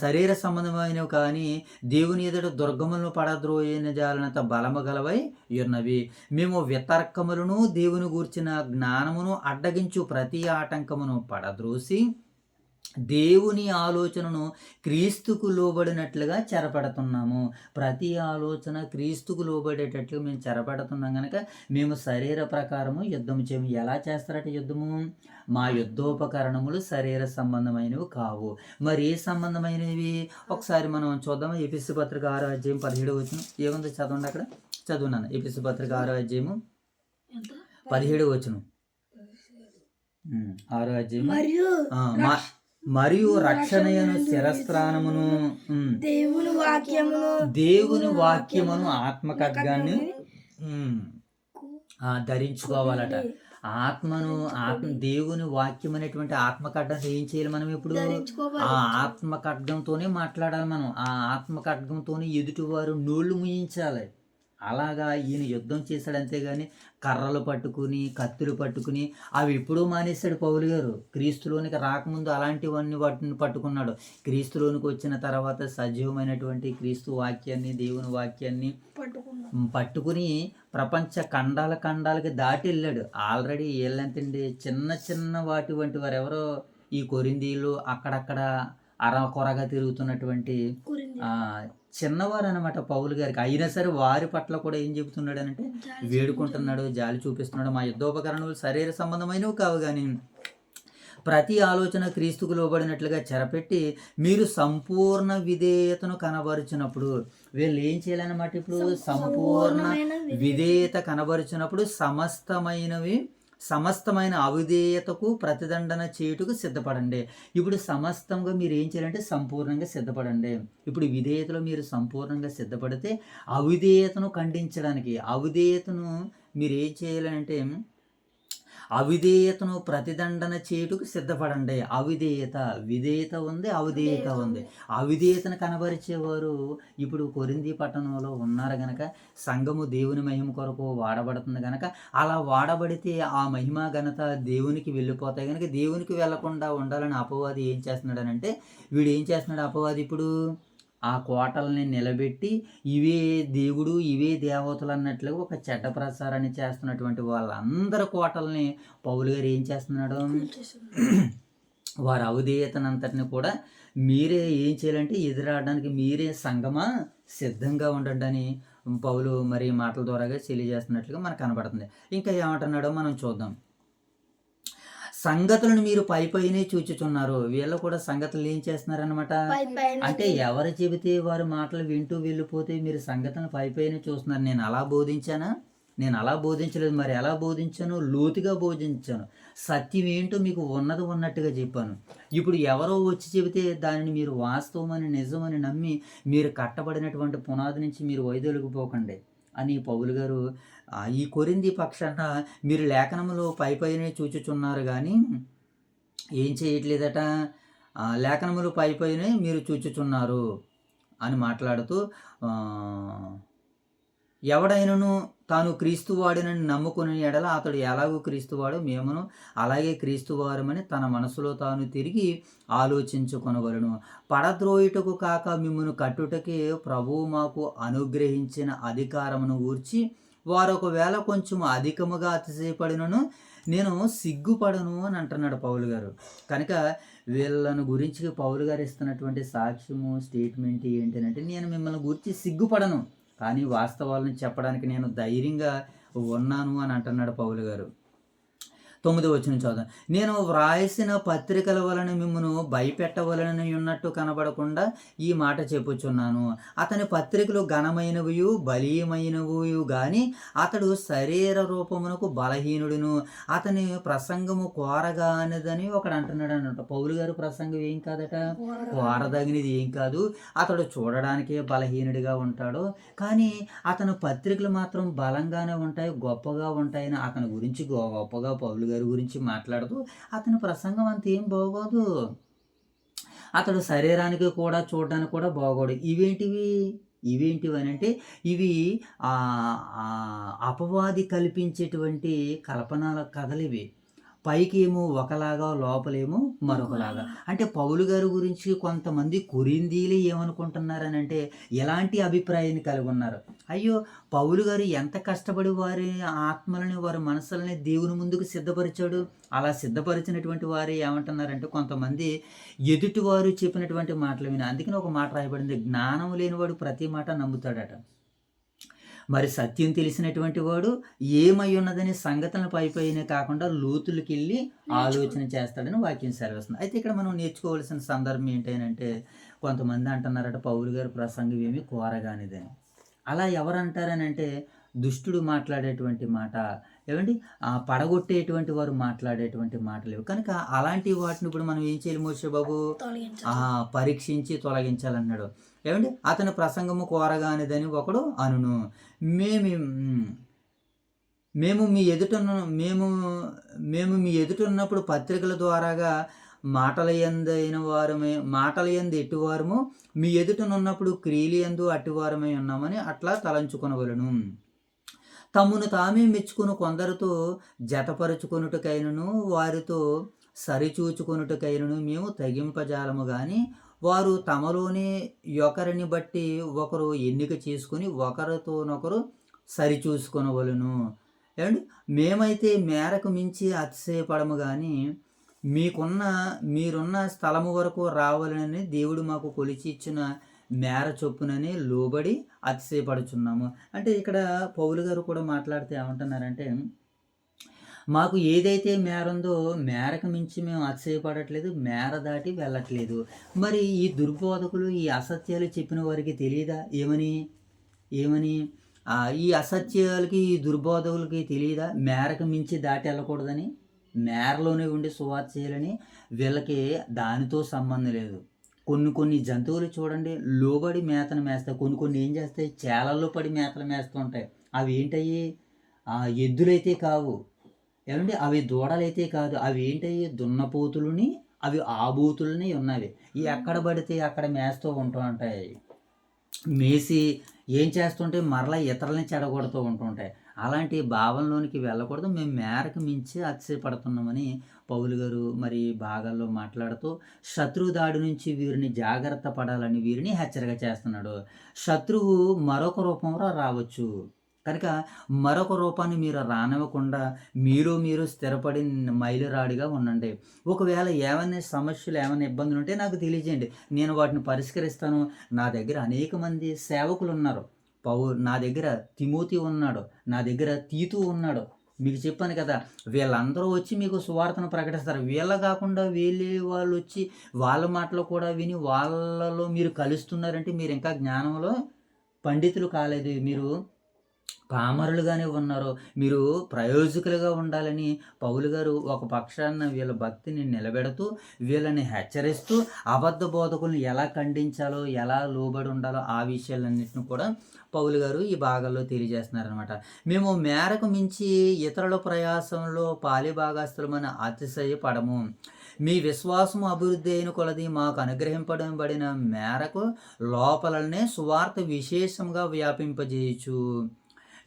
శరీర సంబంధమైనవి కానీ దేవుని ఎదుట దుర్గములను పడద్రోయని జాలనంత బలము గలవై ఉన్నవి. మేము వితర్కములను, దేవుని గూర్చిన జ్ఞానమును అడ్డగించు ప్రతి ఆటంకమును పడద్రోసి దేవుని ఆలోచనను క్రీస్తుకు లోబడినట్లుగా చెరపడుతున్నాము. ప్రతి ఆలోచన క్రీస్తుకు లోబడేటట్లుగా మేము చెరపడుతున్నాం కనుక మేము శరీర ప్రకారము యుద్ధము చేయము. ఎలా చేస్తారట యుద్ధము? మా యుద్ధోపకరణములు శరీర సంబంధమైనవి కావు. మరి ఏ సంబంధమైనవి ఒకసారి మనం చూద్దాము. ఎఫెసీ పత్రిక 6వ అధ్యాయం 17వ వచనం ఏముందో చదవండి. అక్కడ చదువున్నాను. ఎఫెసీ పత్రిక 6వ అధ్యాయము 17వ వచనం. 6వ అధ్యాయం. మరియు రక్షణయను శిరస్త్రాణమును, దేవుని వాక్యమును ఆత్మ ఖడ్గాన్ని ఉమ్, ధరించుకోవాలట. ఆత్మను దేవుని వాక్యం అనేటువంటి ఆత్మ ఖడ్గంతో ఏం చేయాలి మనం ఇప్పుడు? ఆ ఆత్మ ఖడ్గంతోనే మాట్లాడాలి మనం. ఆ ఆత్మ ఖడ్గంతోనే ఎదుటివారు నోళ్ళు ముయించాలి. అలాగా ఈయన యుద్ధం చేశాడు. అంతేగాని కర్రలు పట్టుకుని కత్తులు పట్టుకుని అవి ఎప్పుడూ మానేశాడు పౌలు గారు. క్రీస్తులోనికి రాకముందు అలాంటివన్నీ వాటిని పట్టుకున్నాడు. క్రీస్తులోనికి వచ్చిన తర్వాత సజీవమైనటువంటి క్రీస్తు వాక్యాన్ని, దేవుని వాక్యాన్ని పట్టుకుని ప్రపంచ ఖండాలకి దాటి వెళ్ళాడు. ఆల్రెడీ వీళ్ళంతండి చిన్న చిన్న వాటి వంటి వారు ఎవరో ఈ కొరింథీలు అక్కడక్కడ అరకొరగా తిరుగుతున్నటువంటి చిన్నవారు అనమాట పౌలు గారికి. అయినా సరే వారి పట్ల కూడా ఏం చెబుతున్నాడు అంటే వేడుకుంటున్నాడు, జాలి చూపిస్తున్నాడు. మా యుద్ధోపకరణలు శరీర సంబంధమైనవి కావు కానీ ప్రతి ఆలోచన క్రీస్తుకు లోబడినట్లుగా చెరపెట్టి మీరు సంపూర్ణ విధేయతను కనబరిచినప్పుడు, వీళ్ళు ఏం చేయాలన్నమాట? ఇప్పుడు సంపూర్ణ విధేయత కనబరిచినప్పుడు సమస్తమైన అవిధేయతకు ప్రతిదండన చేయుటకు సిద్ధపడండి. ఇప్పుడు సమస్తంగా మీరు ఏం చేయాలంటే సంపూర్ణంగా సిద్ధపడండి. ఇప్పుడు విధేయతలో మీరు సంపూర్ణంగా సిద్ధపడితే అవిధేయతను ఖండించడానికి, అవిధేయతను మీరు ఏం చేయాలంటే అవిధేయతను ప్రతిదండన చేయుటకు సిద్ధపడండి. విధేయత ఉంది, అవిధేయత ఉంది. అవిధేయతను కనబరిచేవారు ఇప్పుడు కొరింథీ పట్టణంలో ఉన్నారు గనక సంఘము దేవుని మహిమ కొరకు వాడబడుతుంది గనక అలా వాడబడితే ఆ మహిమ ఘనత దేవునికి వెళ్ళిపోతాయి గనక దేవునికి వెళ్లకుండా ఉండాలని అపవాది ఏం చేస్తున్నాడనంటే వీడు ఏం చేస్తున్నాడు? అపవాది ఇప్పుడు ఆ కోటల్ని నిలబెట్టి ఇవే దేవుడు ఇవే దేవతలు అన్నట్లుగా ఒక చెడ్డ ప్రచారాన్ని చేస్తున్నటువంటి వాళ్ళందరి కోటల్ని పౌలు గారు ఏం చేస్తున్నాడు? వారి అవిధేయతనంతటిని కూడా మీరే ఏం చేయాలంటే ఎదురాడడానికి మీరే సంగమా సిద్ధంగా ఉండండి అని పౌలు మరి మాటల ద్వారాగా తెలియజేస్తున్నట్లుగా మనకు కనబడుతుంది. ఇంకా ఏమంటున్నాడో మనం చూద్దాం. సంగతులను మీరు పైనే చూచుచున్నారు. వీళ్ళు కూడా సంగతులు ఏం చేస్తున్నారనమాట అంటే ఎవరు చెబితే వారి మాటలు వింటూ వెళ్ళిపోతే మీరు సంగతులను పైనే చూస్తున్నారు. నేను అలా బోధించానా? నేను అలా బోధించలేదు. మరి ఎలా బోధించాను? లోతుగా బోధించాను. సత్యం ఏంటో మీకు ఉన్నట్టుగా చెప్పాను. ఇప్పుడు ఎవరో వచ్చి చెబితే దానిని మీరు వాస్తవమని నిజమని నమ్మి మీరు కట్టబడినటువంటి పునాది నుంచి మీరు వైదొలిగిపోకండి అని పౌలు గారు ఈ కొరింథీ పక్షాన మీరు లేఖనములో పైనే చూచుచున్నారు కానీ ఏం చేయట్లేదట. లేఖనములు పైనే మీరు చూచుచున్నారు అని మాట్లాడుతూ ఎవడైనను తాను క్రీస్తువాడినని నమ్ముకుని ఎడల అతడు ఎలాగూ క్రీస్తువాడు మేమును అలాగే క్రీస్తువారమని తన మనసులో తాను తిరిగి ఆలోచించుకొనవలను. పడద్రోయుటకు కాక మిమ్మును కట్టుటకే ప్రభువు మాకు అనుగ్రహించిన అధికారమును గూర్చి వారు ఒకవేళ కొంచెం అధికముగా అతిశయపడినను నేను సిగ్గుపడను అని అంటున్నాడు పౌలు గారు. కనుక వీళ్ళను గురించి పౌలు గారు ఇస్తున్నటువంటి సాక్ష్యము స్టేట్మెంట్ ఏంటంటే నేను మిమ్మల్ని గురించి సిగ్గుపడను కానీ వాస్తవాలను చెప్పడానికి నేను ధైర్యంగా ఉన్నాను అని అంటున్నాడు పౌలు గారు. 9వ వచనం చదువు. నేను వ్రాసిన పత్రికల వలన మిమ్మను భయపెట్టవలనని ఉన్నట్టు కనబడకుండా ఈ మాట చెప్పుచున్నాను. అతని పత్రికలు ఘనమైనవి బలీయమైనవి కానీ అతడు శరీర రూపమునకు బలహీనుడును. అతని ప్రసంగము కోరగానిదని ఒకడు అంటున్నాడు అన్నట్టు. పౌలు గారు ప్రసంగం ఏం కాదట, కోరదగినది ఏం కాదు. అతడు చూడడానికే బలహీనుడిగా ఉంటాడు కానీ అతని పత్రికలు మాత్రం బలంగానే ఉంటాయి, గొప్పగా ఉంటాయని అతని గురించి గొప్పగా పౌలు గారి గురించి మాట్లాడుతూ అతని ప్రసంగం అంత ఏం బాగోదు. అతడు శరీరానికి కూడా చూడడానికి కూడా బాగోడు. ఇవేంటివి అని అంటే ఇవి అపవాది కల్పించేటువంటి కల్పనల కథలు ఇవి. పైకి ఏమో ఒకలాగా లోపలేమో మరొకలాగా. అంటే పౌలు గారి గురించి కొంతమంది కొరింథీలే ఏమనుకుంటున్నారని అంటే ఎలాంటి అభిప్రాయాన్ని కలిగి ఉన్నారు. అయ్యో పౌలు గారు ఎంత కష్టపడి వారి ఆత్మలని వారి మనసులని దేవుని ముందుకు సిద్ధపరిచాడు. అలా సిద్ధపరిచినటువంటి వారు ఏమంటున్నారంటే కొంతమంది ఎదుటివారు చెప్పినటువంటి మాటలు విని, అందుకని ఒక మాట రాయబడింది, జ్ఞానం లేనివాడు ప్రతి మాట నమ్ముతాడట. మరి సత్యం తెలిసినటువంటి వాడు ఏమై ఉన్నదని సంగతులను పైనే కాకుండా లోతులకి వెళ్ళి ఆలోచన చేస్తాడని వాక్యం సెలవిస్తుంది. అయితే ఇక్కడ మనం నేర్చుకోవాల్సిన సందర్భం ఏంటంటే కొంతమంది అంటున్నారట పౌలు గారి ప్రసంగం ఏమి కోరగానిదని. అలా ఎవరు అంటారని అంటే దుష్టుడు మాట్లాడేటువంటి మాట ఏమండి, పడగొట్టేటువంటి వారు మాట్లాడేటువంటి మాటలు. కనుక అలాంటి వాటిని ఇప్పుడు మనం ఏం చేయాలి? మోషే బాబు పరీక్షించి తొలగించాలన్నాడు. ఏమండి, అతని ప్రసంగము కోరగానిదని ఒకడు అనును. మేము మీ ఎదుటను మేము మేము మీ ఎదుటున్నప్పుడు పత్రికల ద్వారాగా మాటల యందు ఎట్టువారము మీ ఎదుటనున్నప్పుడు క్రియలు యందు అట్టివారమై ఉన్నామని అట్లా తలంచుకొనవలెను. తమ్మును తామే మెచ్చుకుని కొందరితో జతపరుచుకొనుటకైనను వారితో సరిచూచుకొనుటకైనను మేము తగింపజాలము గాని వారు తమలోనే ఒకరిని బట్టి ఒకరు ఎన్నిక చేసుకుని ఒకరితోనొకరు సరిచూసుకొనవలెను. ఏమండి, మేమైతే మేరకు మించి అతిశయపడము కానీ మీరున్న స్థలము వరకు రావాలని దేవుడు మాకు కొలిచి ఇచ్చిన మేర చొప్పునని లోబడి అతిశయపడుచున్నాము. అంటే ఇక్కడ పౌలు గారు కూడా మాట్లాడితే ఏమంటున్నారంటే, మాకు ఏదైతే మేర ఉందో మేరకు మించి మేము అతిశయపడట్లేదు, మేర దాటి వెళ్ళట్లేదు. మరి ఈ దుర్బోధకులు ఈ అసత్యాలు చెప్పిన వారికి తెలియదా ఏమని ఈ అసత్యాలకి ఈ దుర్బోధకులకి తెలియదా మేరకు మించి దాటి వెళ్ళకూడదని, మేరలోనే ఉండి సువార్త చేయాలని? వీళ్ళకి దానితో సంబంధం లేదు. కొన్ని జంతువులు చూడండి, లోబడి మేతను మేస్తాయి. కొన్ని ఏం చేస్తాయి, చేలల్లో పడి మేతలు మేస్తూ ఉంటాయి. అవి ఏంటయ్యి? ఎద్దులైతే కావు, ఏమండి, అవి దూడలైతే కాదు. అవి ఏంటయ్యి? దున్నపోతులని, అవి ఆబూతులని ఉన్నవి. ఎక్కడ పడితే అక్కడ మేస్తూ ఉంటూ ఉంటాయి. మేసి ఏం చేస్తుంటే మరలా ఇతరులని చెడగొడుతూ ఉంటుంటాయి. అలాంటి భావనలోనికి వెళ్ళకూడదు. మేము మేరకు మించి అతిశయపడుతున్నామని పౌలు గారు మరి భాగాల్లో మాట్లాడుతూ శత్రువు దాడి నుంచి వీరిని జాగ్రత్త పడాలని వీరిని హెచ్చరిక చేస్తున్నాడు. శత్రువు మరొక రూపంలో రావచ్చు కనుక మరొక రూపాన్ని మీరు రానివ్వకుండా మీరు స్థిరపడి మైలురాడిగా ఉండండి. ఒకవేళ ఏమైనా సమస్యలు ఏమైనా ఇబ్బందులు ఉంటే నాకు తెలియజేయండి, నేను వాటిని పరిష్కరిస్తాను. నా దగ్గర అనేక మంది సేవకులు ఉన్నారు. నా దగ్గర తిమోతి ఉన్నాడు, నా దగ్గర తీతు ఉన్నాడు. మీకు చెప్పాను కదా, వీళ్ళందరూ వచ్చి మీకు సువార్తను ప్రకటిస్తారు. వీళ్ళ కాకుండా వేరే వాళ్ళు వచ్చి వాళ్ళ మాటలు కూడా విని వాళ్ళలో మీరు కలుస్తున్నారంటే మీరు ఇంకా జ్ఞానంలో పండితులు కాలేదు, మీరు పామరులుగానే ఉన్నారు. మీరు ప్రయోజకులుగా ఉండాలని పౌలు గారు ఒక పక్షాన వీళ్ళ భక్తిని నిలబెడుతూ వీళ్ళని హెచ్చరిస్తూ అబద్ధ బోధకులను ఎలా ఖండించాలో, ఎలా లోబడి ఉండాలో ఆ విషయాలన్నింటిని కూడా పౌలు గారు ఈ భాగాల్లో తెలియజేస్తున్నారనమాట. మేము మేరకు మించి ఇతరుల ప్రయాసంలో పాలిభాగస్తులమని అతిశయపడము. మీ విశ్వాసం అభివృద్ధి అయిన కొలది మాకు అనుగ్రహింపబడిన మేరకు లోపలనే సువార్త విశేషంగా వ్యాపింపజేయచ్చు.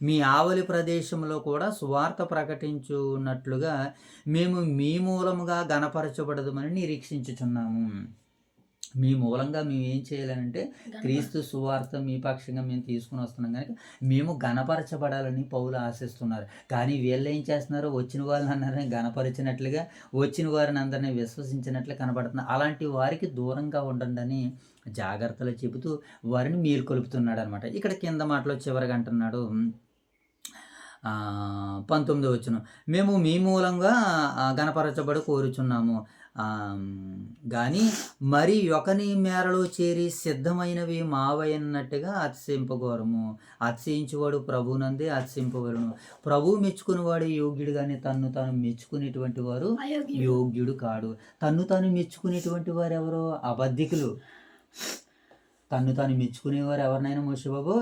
మీ ఆవలి ప్రదేశంలో కూడా సువార్త ప్రకటించున్నట్లుగా మేము మీ మూలముగా గణపరచబడదుమని నిరీక్షించుచున్నాము. మీ మూలంగా మేము ఏం చేయాలంటే క్రీస్తు సువార్త మీ పక్షంగా మేము తీసుకుని వస్తున్నాం కనుక మేము గణపరచబడాలని పౌలు ఆశిస్తున్నారు. కానీ వీళ్ళు ఏం చేస్తున్నారు, వచ్చిన వాళ్ళని అందరినీ గణపరిచినట్లుగా, వచ్చిన వారిని అందరినీ విశ్వసించినట్లు కనబడుతున్నారు. అలాంటి వారికి దూరంగా ఉండండి అని జాగ్రత్తలు చెబుతూ వారిని మీరు కొలుపుతున్నాడు అనమాట. ఇక్కడ కింద మాటలో చివరిగా అంటున్నాడు 19వ వచనం, మేము మీ మూలంగా గణపరచబడి కోరుచున్నాము కానీ మరి ఒకని మేరలో చేరి సిద్ధమైనవి మావైనట్టుగా అతిశయింపగోరము. అతిశయించువాడు ప్రభునందే అతిశయింపగలను. ప్రభు మెచ్చుకునేవాడు యోగ్యుడు కానీ తన్ను తాను మెచ్చుకునేటువంటి వారు యోగ్యుడు కాడు. తన్ను తాను మెచ్చుకునేటువంటి వారు ఎవరో అబద్ధికులు. తన్ను తాను మెచ్చుకునేవారు ఎవరినైనా మోషబాబు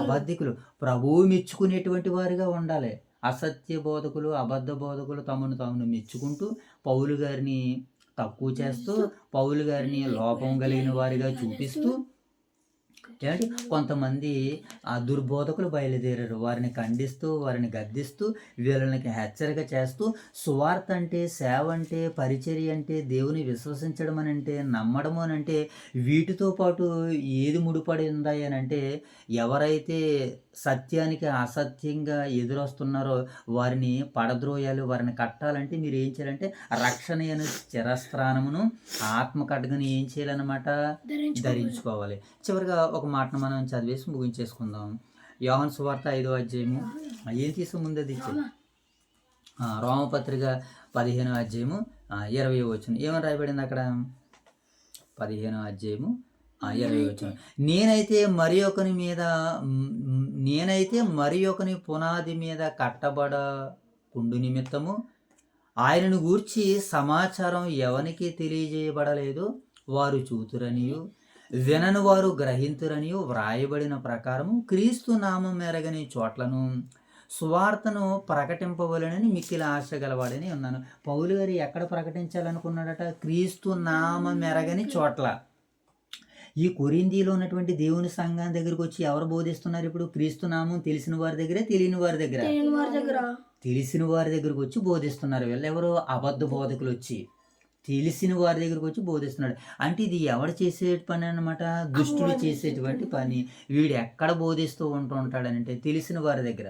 అబద్ధికులు. ప్రభువు మెచ్చుకునేటువంటి వారిగా ఉండాలి. అసత్య బోధకులు, అబద్ధ బోధకులు తమను తాము మెచ్చుకుంటూ పౌలు గారిని తక్కువ చేస్తూ, పౌలు గారిని లోపం కలిగిన వారిగా చూపిస్తూ కొంతమంది ఆ దుర్బోధకులు బయలుదేరారు. వారిని ఖండిస్తూ, వారిని గద్దిస్తూ, వీళ్ళకి హెచ్చరిక చేస్తూ సువార్త అంటే, సేవ అంటే, పరిచర్య అంటే, దేవుని విశ్వసించడం అని అంటే, నమ్మడం అని అంటే వీటితో పాటు ఏది ముడిపడి ఉంది అని అంటే ఎవరైతే సత్యానికి అసత్యంగా ఎదురొస్తున్నారో వారిని పడద్రోయాలు, వారిని కట్టాలంటే మీరు ఏం చేయాలంటే రక్షణ అనే చిరస్త్రానమును, ఆత్మ ఖడ్గను ఏం చేయాలన్నమాట, ధరించుకోవాలి. చివరిగా ఒక మాటను మనం చదివేసి ముగించేసుకుందాం. యోహాను సువార్త 5వ అధ్యాయము ఏం తీసుకు ముందే ఇచ్చింది, రోమపత్రిక 15వ అధ్యాయము 20వ వచనం ఏమని రాయబడింది అక్కడ? 15వ అధ్యాయము 20వ వచనం, నేనైతే మరి ఒకని పునాది మీద కట్టబడకుండు నిమిత్తము ఆయనను గూర్చి సమాచారం ఎవనికి తెలియజేయబడలేదు, వారు చూతురనియు వినని వారు గ్రహింతురనియు వ్రాయబడిన ప్రకారము క్రీస్తు నామం మెరగని చోట్లను సువార్తను ప్రకటింపవలెనని మిక్కిలి ఆశ గలవాడని ఉన్నాను. పౌలు గారు ఎక్కడ ప్రకటించాలనుకున్నాడట? క్రీస్తు నామం మెరగని చోట్ల. ఈ కొరింథీలో ఉన్నటువంటి దేవుని సంఘం దగ్గరికి వచ్చి ఎవరు బోధిస్తున్నారు ఇప్పుడు? క్రీస్తు నామం తెలిసిన వారి దగ్గరే, తెలియని వారి దగ్గర. తెలియని వారి దగ్గర తెలిసిన వారి దగ్గరకు వచ్చి బోధిస్తున్నారు. వీళ్ళెవరు? అబద్ధ బోధకులు వచ్చి తెలిసిన వారి దగ్గరకు వచ్చి బోధిస్తున్నాడు. అంటే ఇది ఎవడు చేసే పని అన్నమాట? దుష్టుడు చేసేటువంటి పని. వీడు ఎక్కడ బోధిస్తూ ఉంటాడంటే తెలిసిన వారి దగ్గర.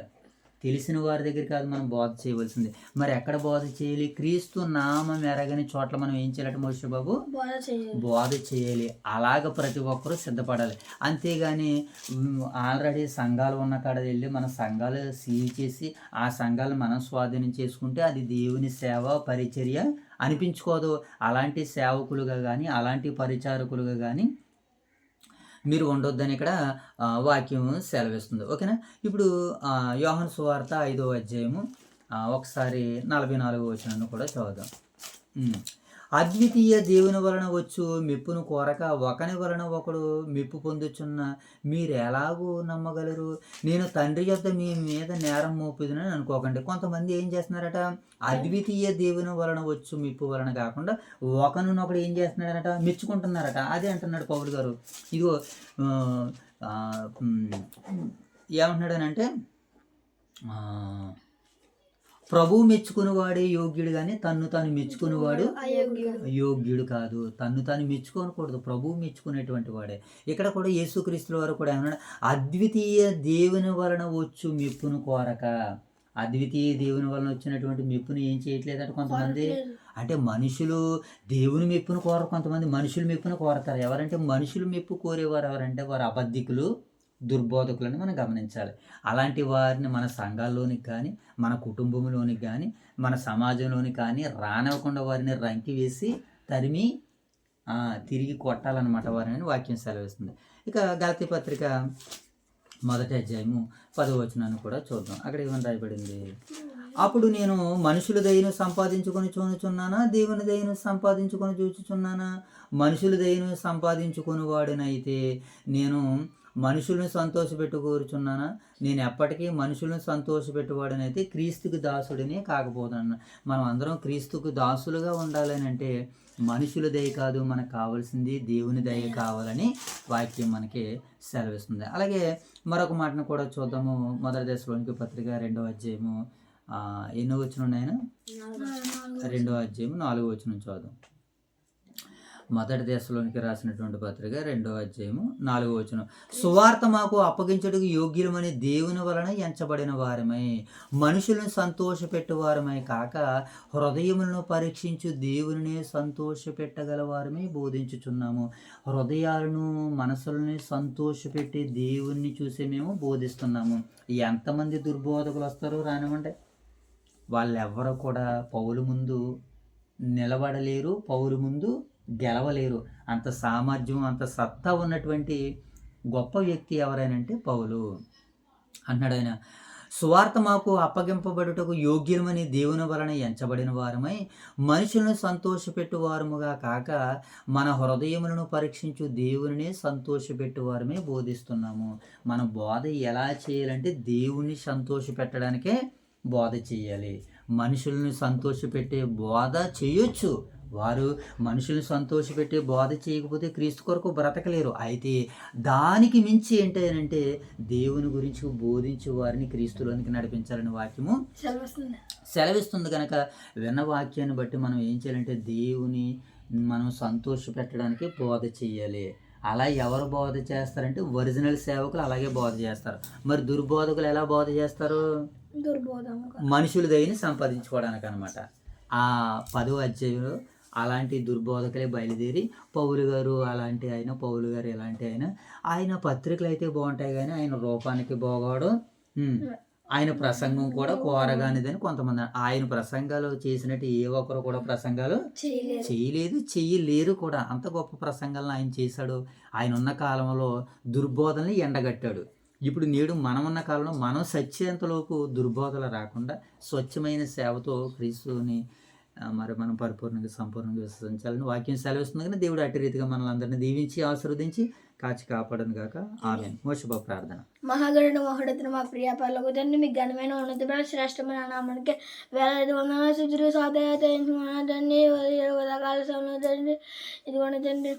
తెలిసిన వారి దగ్గర కాదు మనం బోధ చేయవలసింది. మరి ఎక్కడ బోధ చేయాలి? క్రీస్తు నామం ఎరగని చోట్ల మనం ఏం చేయాలంటే మోషే బాబు? బోధ చేయాలి. అలాగ ప్రతి ఒక్కరూ సిద్ధపడాలి. అంతేగాని ఆల్రెడీ సంఘాలు ఉన్న కాడ వెళ్ళి మన సంఘాలు సీల్ చేసి ఆ సంఘాలు మనం స్వాధీనం చేసుకుంటే అది దేవుని సేవ పరిచర్య అనిపించుకోదు. అలాంటి సేవకులుగా కానీ అలాంటి పరిచారకులుగా కానీ మీరు ఉండొద్దని ఇక్కడ వాక్యం సెలవిస్తుంది. ఓకేనా? ఇప్పుడు యోహాను సువార్త 5వ అధ్యాయము ఒకసారి 44వ వచనాన్ని కూడా చదువుదాం. అద్వితీయ దేవుని వలన వచ్చు మెప్పును కోరక ఒకని వలన ఒకడు మెప్పు పొందుచున్న మీరు ఎలాగూ నమ్మగలరు? నేను తండ్రి యొద్ద మీ మీద నేరం మోపుదునని అనుకోకండి. కొంతమంది ఏం చేస్తున్నారట? అద్వితీయ దేవుని వలన వచ్చు మెప్పు వలన కాకుండా ఒకనొకడు ఏం చేస్తున్నాడట? మెచ్చుకుంటున్నారట. అదే అంటున్నాడు పౌలు గారు. ఇదిగో ఏమంటున్నాడనంటే ప్రభువు మెచ్చుకునేవాడే యోగ్యుడు కానీ తన్ను తాను మెచ్చుకునేవాడు యోగ్యుడు కాదు. తన్ను తాను మెచ్చుకోనకూడదు, ప్రభువు మెచ్చుకునేటువంటి వాడే. ఇక్కడ కూడా యేసుక్రీస్తుల వారు కూడా ఏమన్నాడు? అద్వితీయ దేవుని వలన వచ్చు మెప్పును కోరక. అద్వితీయ దేవుని వలన వచ్చినటువంటి మెప్పును ఏం చేయట్లేదంటే కొంతమంది. అంటే మనుషులు దేవుని మెప్పును కోరరు, కొంతమంది మనుషులు మెప్పును కోరతారు. ఎవరంటే మనుషులు మెప్పు కోరేవారు ఎవరంటే వారు అబద్ధికులు, దుర్బోధకులని మనం గమనించాలి. అలాంటి వారిని మన సంఘాల్లోనికి కానీ మన కుటుంబంలోనికి కానీ మన సమాజంలోనికి కానీ రానివ్వకుండా వారిని రంకి వేసి తరిమి తిరిగి కొట్టాలన్నమాట వారిని వాక్యం సెలవిస్తుంది. ఇక గలతీ పత్రిక 1వ అధ్యాయము 10వ వచనాన్ని కూడా చూద్దాం. అక్కడ ఏమని రాయబడింది? అప్పుడు నేను మనుషుల దయను సంపాదించుకొని చూచుచున్నానా, దేవుని దయను సంపాదించుకొని చూచుచున్నానా? మనుషుల దయను సంపాదించుకొని వాడినైతే నేను మనుషులను సంతోషపెట్టుకోరుచున్నానా? నేను ఎప్పటికీ మనుషులను సంతోషపెట్టువాడనైతే క్రీస్తుకు దాసుడినే కాకపోతున్నాను. మనం అందరం క్రీస్తుకు దాసులుగా ఉండాలని అంటే మనుషుల దయ కాదు, మనకు కావాల్సింది దేవుని దయ కావాలని వాక్యం మనకి సెలవిస్తుంది. అలాగే మరొక మాటను కూడా చూద్దాము. 1 దశలోనికీ పత్రిక 2వ అధ్యాయము ఎన్నో వచనం ఉన్నాయన? 2వ అధ్యాయము 4వ వచనం చూద్దాం. 1 దశలోనికీ రాసినటువంటి పత్రిక 2వ అధ్యాయము 4వ వచనం. సువార్త మాకు అప్పగించుటకు యోగ్యులమని దేవుని వలన ఎంచబడిన వారమై మనుషులను సంతోషపెట్టువారమై కాక హృదయములను పరీక్షించు దేవుని సంతోషపెట్టగల వారమై బోధించుచున్నాము. హృదయాలను మనసులని సంతోషపెట్టి దేవుణ్ణి చూసి మేము బోధిస్తున్నాము. ఎంతమంది దుర్బోధకులు వస్తారో రానివ్వండి, వాళ్ళెవ్వరూ కూడా పౌలు ముందు నిలబడలేరు, పౌలు ముందు గెలవలేరు. అంత సామర్థ్యం, అంత సత్తా ఉన్నటువంటి గొప్ప వ్యక్తి ఎవరైనంటే పౌలు అన్నాడు. ఆయన సువార్త మాకు అప్పగింపబడుటకు యోగ్యమని దేవుని వలన ఎంచబడిన వారమై మనుషులను సంతోషపెట్టువారముగా కాక మన హృదయములను పరీక్షించు దేవుని సంతోషపెట్టువారమే బోధిస్తున్నాము. మన బోధ ఎలా చేయాలంటే దేవుణ్ణి సంతోషపెట్టడానికే బోధ చేయాలి. మనుషులను సంతోషపెట్టే బోధ చేయొచ్చు. వారు మనుషులను సంతోషపెట్టే బోధ చేయకపోతే క్రీస్తు కొరకు బ్రతకలేరు. అయితే దానికి మించి ఏంటంటే దేవుని గురించి బోధించే వారిని క్రీస్తులోనికి నడిపించాలని వాక్యము సెలవిస్తుంది. కనుక విన్న వాక్యాన్ని బట్టి మనం ఏం చేయాలంటే దేవుని మనం సంతోషపెట్టడానికి బోధ చేయాలి. అలా ఎవరు బోధ చేస్తారంటే ఒరిజినల్ సేవకులు అలాగే బోధ చేస్తారు. మరి దుర్బోధకులు ఎలా బోధ చేస్తారు? మనుషుల దయని సంపాదించుకోవడానికి అనమాట. ఆ 10వ అధ్యాయంలో అలాంటి దుర్బోధకులే బయలుదేరి పౌలు గారు అలాంటి ఆయన, పౌలు గారు ఎలాంటి ఆయన పత్రికలు అయితే బాగుంటాయి కానీ ఆయన రూపానికి బాగోడు, ఆయన ప్రసంగం కూడా కోరగానిదని కొంతమంది. ఆయన ప్రసంగాలు చేసినట్టు ఏ ఒక్కరు కూడా ప్రసంగాలు చేయలేదు, చెయ్యలేరు కూడా. అంత గొప్ప ప్రసంగాలను ఆయన చేశాడు. ఆయన ఉన్న కాలంలో దుర్బోధనని ఎండగట్టాడు. ఇప్పుడు నేడు మనం ఉన్న కాలంలో మనం సత్యంతలోపు దుర్బోధలు రాకుండా స్వచ్ఛమైన సేవతో క్రీస్తుని మరి మనం పరిపూర్ణంగా సంపూర్ణంగా విశ్వసించాలని వాక్యం సెలవిస్తుంది కానీ దేవుడు అట్టి రీతిగా మనల్ని అందరినీ దీవించి ఆశీర్వదించి కాచి కాపాడను గాక ఆమేన్. మోషబ ప్రార్థన. మహాగరుడు మహోన్నతుడు మా ప్రియ పరలోక తండ్రి, మీకు ఘనమైన ఉన్నతమైన శ్రేష్టమైన నామానికి వేలాది వందనాలు స్తుతులు తండ్రి. ఉదయకాల సమయంలో తండ్రి ఇదిగోండి తండ్రి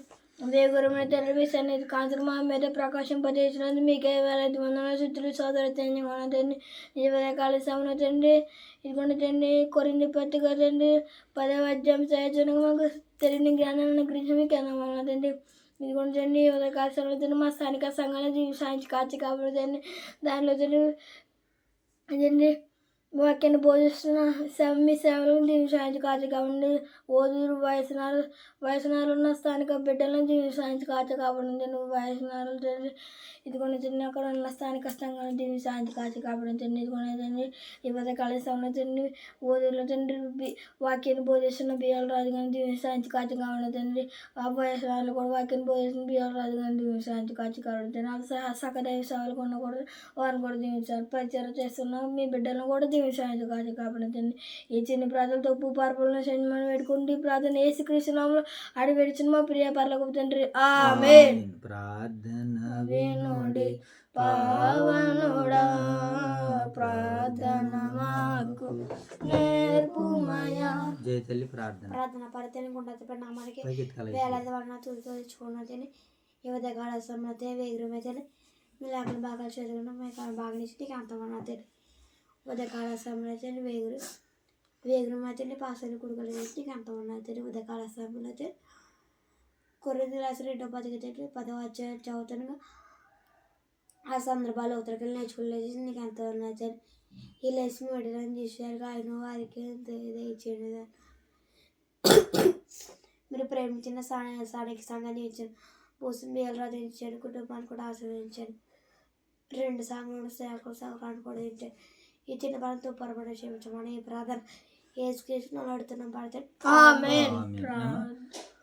దేవగురమైన తండ్రి మీ సన్నిధి కాంతులు మా మీద ప్రకాశింపజేసినందుకు మీకే వేలాది వందనాలు స్తుతులు తండ్రి. ఈ ఉదయకాల సమయంలో తండ్రి ఇదిగోండి తండ్రి కొరింథీ పత్రిక తండ్రి 10వ అధ్యాయం చదువుతున్న మాకు తెలియని జ్ఞానాన్ని గురించి మీకు అన్నమాట తండ్రి. ఇదిగోండి తండ్రి ఉదయకాల సమయంలో తండ్రి మా స్థానిక సంఘాన్ని సాయించి కాచి కాబట్టి దానిలో తండ్రి అదండి వాక్యాన్ని బోధిస్తున్న మీ సేవలను దీవించి కాచి కాబట్టి ఓదూరు వయసునాలు ఉన్న స్థానిక బిడ్డలను దీవించి కాచి కాబట్టి నువ్వు వయసునాలు తండ్రి ఇదిగోండి తండ్రి అక్కడ ఉన్న స్థానిక సంఘాలను దీవించి కాచి కాబట్టి తండ్రి ఇదిగోండి తండ్రి ఈ ఉదయకాల సమయంలో తండ్రి ఓదూరులో తండ్రి వాక్యాన్ని బోధిస్తున్న బియ్యాల రాజు గారిని దీవించి కాచి కాబట్టి తండ్రి ఆ వయసునాలు కూడా వాక్యాన్ని బోధిస్తున్న బియ్యాల రాజు గారిని దీవించి కాచి కాబట్టి తండ్రి సకదైవ సేవలు కొన్న కూడా వారిని కూడా దీవించాలి. పరిచయం చేస్తున్న మీ బిడ్డలను కూడా దీవించాలి కాచి కాబట్టి ఈ చిన్న ప్రార్థనతో ఉప్పు పార్పులను మనం పెట్టుకుంటే ఈ ప్రార్థన యేసుక్రీస్తు నామములో అడిగి పెడుచున్న మా ప్రియ పరలోకపు తండ్రి ఆమేన్. ప్రార్థన వినుడి పావనుడా ప్రార్థన మాకు నేర్పుమయా. జయ తల్లి ప్రార్థన. ప్రార్థన పరితని గుండె నామానికి పైకెత్తాలి. వేలాది వర్ణ తులతో తెచ్చుకున్నది ఈ ఉదయకాల సమయంలో వేగురమైతే మీ లేకుండా బాగా చదువుకున్న మీకు బాగా నీకు అంతమన్నది ఉదయకాల సమయంలో వేగురం అయితే పాసలు కుడుకలు నీకు అంతమన్నది ఉదయకాల సమయంలో అయితే కొరింథీ రాసిన 2వ పత్రిక 10వ అధ్యాయం చదువుతాను ఆ సందర్భాలు ఉత్తరకెళ్ళి నేర్చుకోలేదు నీకు ఎంత ఉన్నది ఈ లెస్ మెడలని చేశారు ఆయన వారికి ఇచ్చేది మీరు ప్రేమించిన స్థానిక సంఘాన్ని ఇచ్చారు పూసిన బియ్యాలు ఇచ్చాడు కుటుంబాన్ని కూడా ఆశీర్వదించాడు 2 సంఘాలను సేవకురాన్ని కూడా ఇచ్చాడు ఈ చిన్న పనితో పొరపడి క్షమించమని ఈ ప్రార్థన యేసుక్రీస్తును అడుగుతున్నాం పడతాడు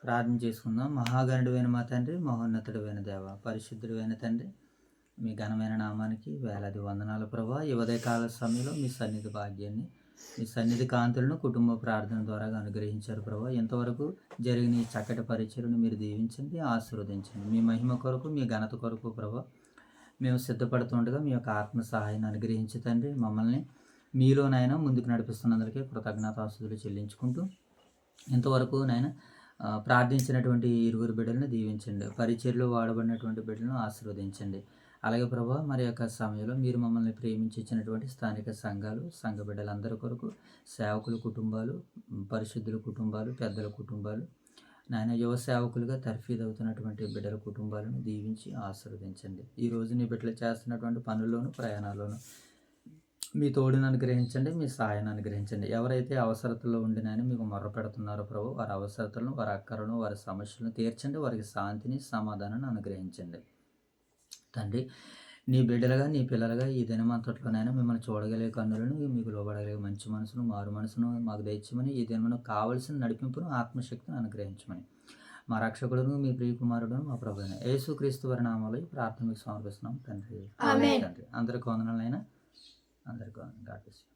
ప్రార్థన చేసుకుందాం. మహాగణుడైన మా తండ్రి, మహోన్నతుడైన దేవ, పరిశుద్ధుడైన తండ్రి, మీ ఘనమైన నామానికి వేలాది వందనాలు ప్రభా. ఈ ఉదయకాల సమయంలో మీ సన్నిధి భాగ్యాన్ని మీ సన్నిధి కాంతులను కుటుంబ ప్రార్థన ద్వారా అనుగ్రహించారు ప్రభా. ఇంతవరకు జరిగిన ఈ చక్కటి పరిచయను మీరు దీవించండి, ఆశీర్వదించండి. మీ మహిమ కొరకు మీ ఘనత కొరకు ప్రభా మేము సిద్ధపడుతుండగా మీ యొక్క ఆత్మ సహాయాన్ని అనుగ్రహించి తండ్రి మమ్మల్ని మీలోనైనా ముందుకు నడిపిస్తున్నందుకే కృతజ్ఞతాస్తుతులు చెల్లించుకుంటూ ఇంతవరకు నాయన ప్రార్థించినటువంటి 2 బిడ్డలను దీవించండి. పరిచర్లో వాడబడినటువంటి బిడ్డలను ఆశీర్వదించండి. అలాగే ప్రభా మరి యొక్క సమయంలో మీరు మమ్మల్ని ప్రేమించి ఇచ్చినటువంటి స్థానిక సంఘాలు సంఘ బిడ్డలందరి కొరకు సేవకుల కుటుంబాలు, పరిశుద్ధుల కుటుంబాలు, పెద్దల కుటుంబాలు, నాయన యువ సేవకులుగా తర్ఫీదు అవుతున్నటువంటి బిడ్డల కుటుంబాలను దీవించి ఆశీర్వదించండి. ఈరోజు నీ బిడ్డలు చేస్తున్నటువంటి పనుల్లోనూ ప్రయాణాల్లోనూ మీ తోడును అనుగ్రహించండి, మీ సహాయాన్ని అనుగ్రహించండి. ఎవరైతే అవసరతలో ఉండినని మీకు మొర్ర పెడుతున్నారో ప్రభు వారి అవసరతలను, వారి అక్కరను, వారి సమస్యలను తీర్చండి. వారికి శాంతిని, సమాధానాన్ని అనుగ్రహించండి. తండ్రి నీ బిడ్డలుగా నీ పిల్లలుగా ఈ దినమంతట్లోనైనా మిమ్మల్ని చూడగలిగే కన్నులను, మీకు లోబడగలిగే మంచి మనసును, మారు మనసును మాకు దయచేయమని, ఈ దినమును కావలసిన నడిపింపును, ఆత్మశక్తిని అనుగ్రహించమని మా రక్షకుడును మీ ప్రియకుమారుడును మా ప్రభువును యేసుక్రీస్తు వారి నామములో ఈ ప్రార్థన మీకు సమర్పిస్తున్నాం తండ్రి. తండ్రి అందరికీ వందనాలైనా అందరికీ గాడ్ బ్లెస్ యు.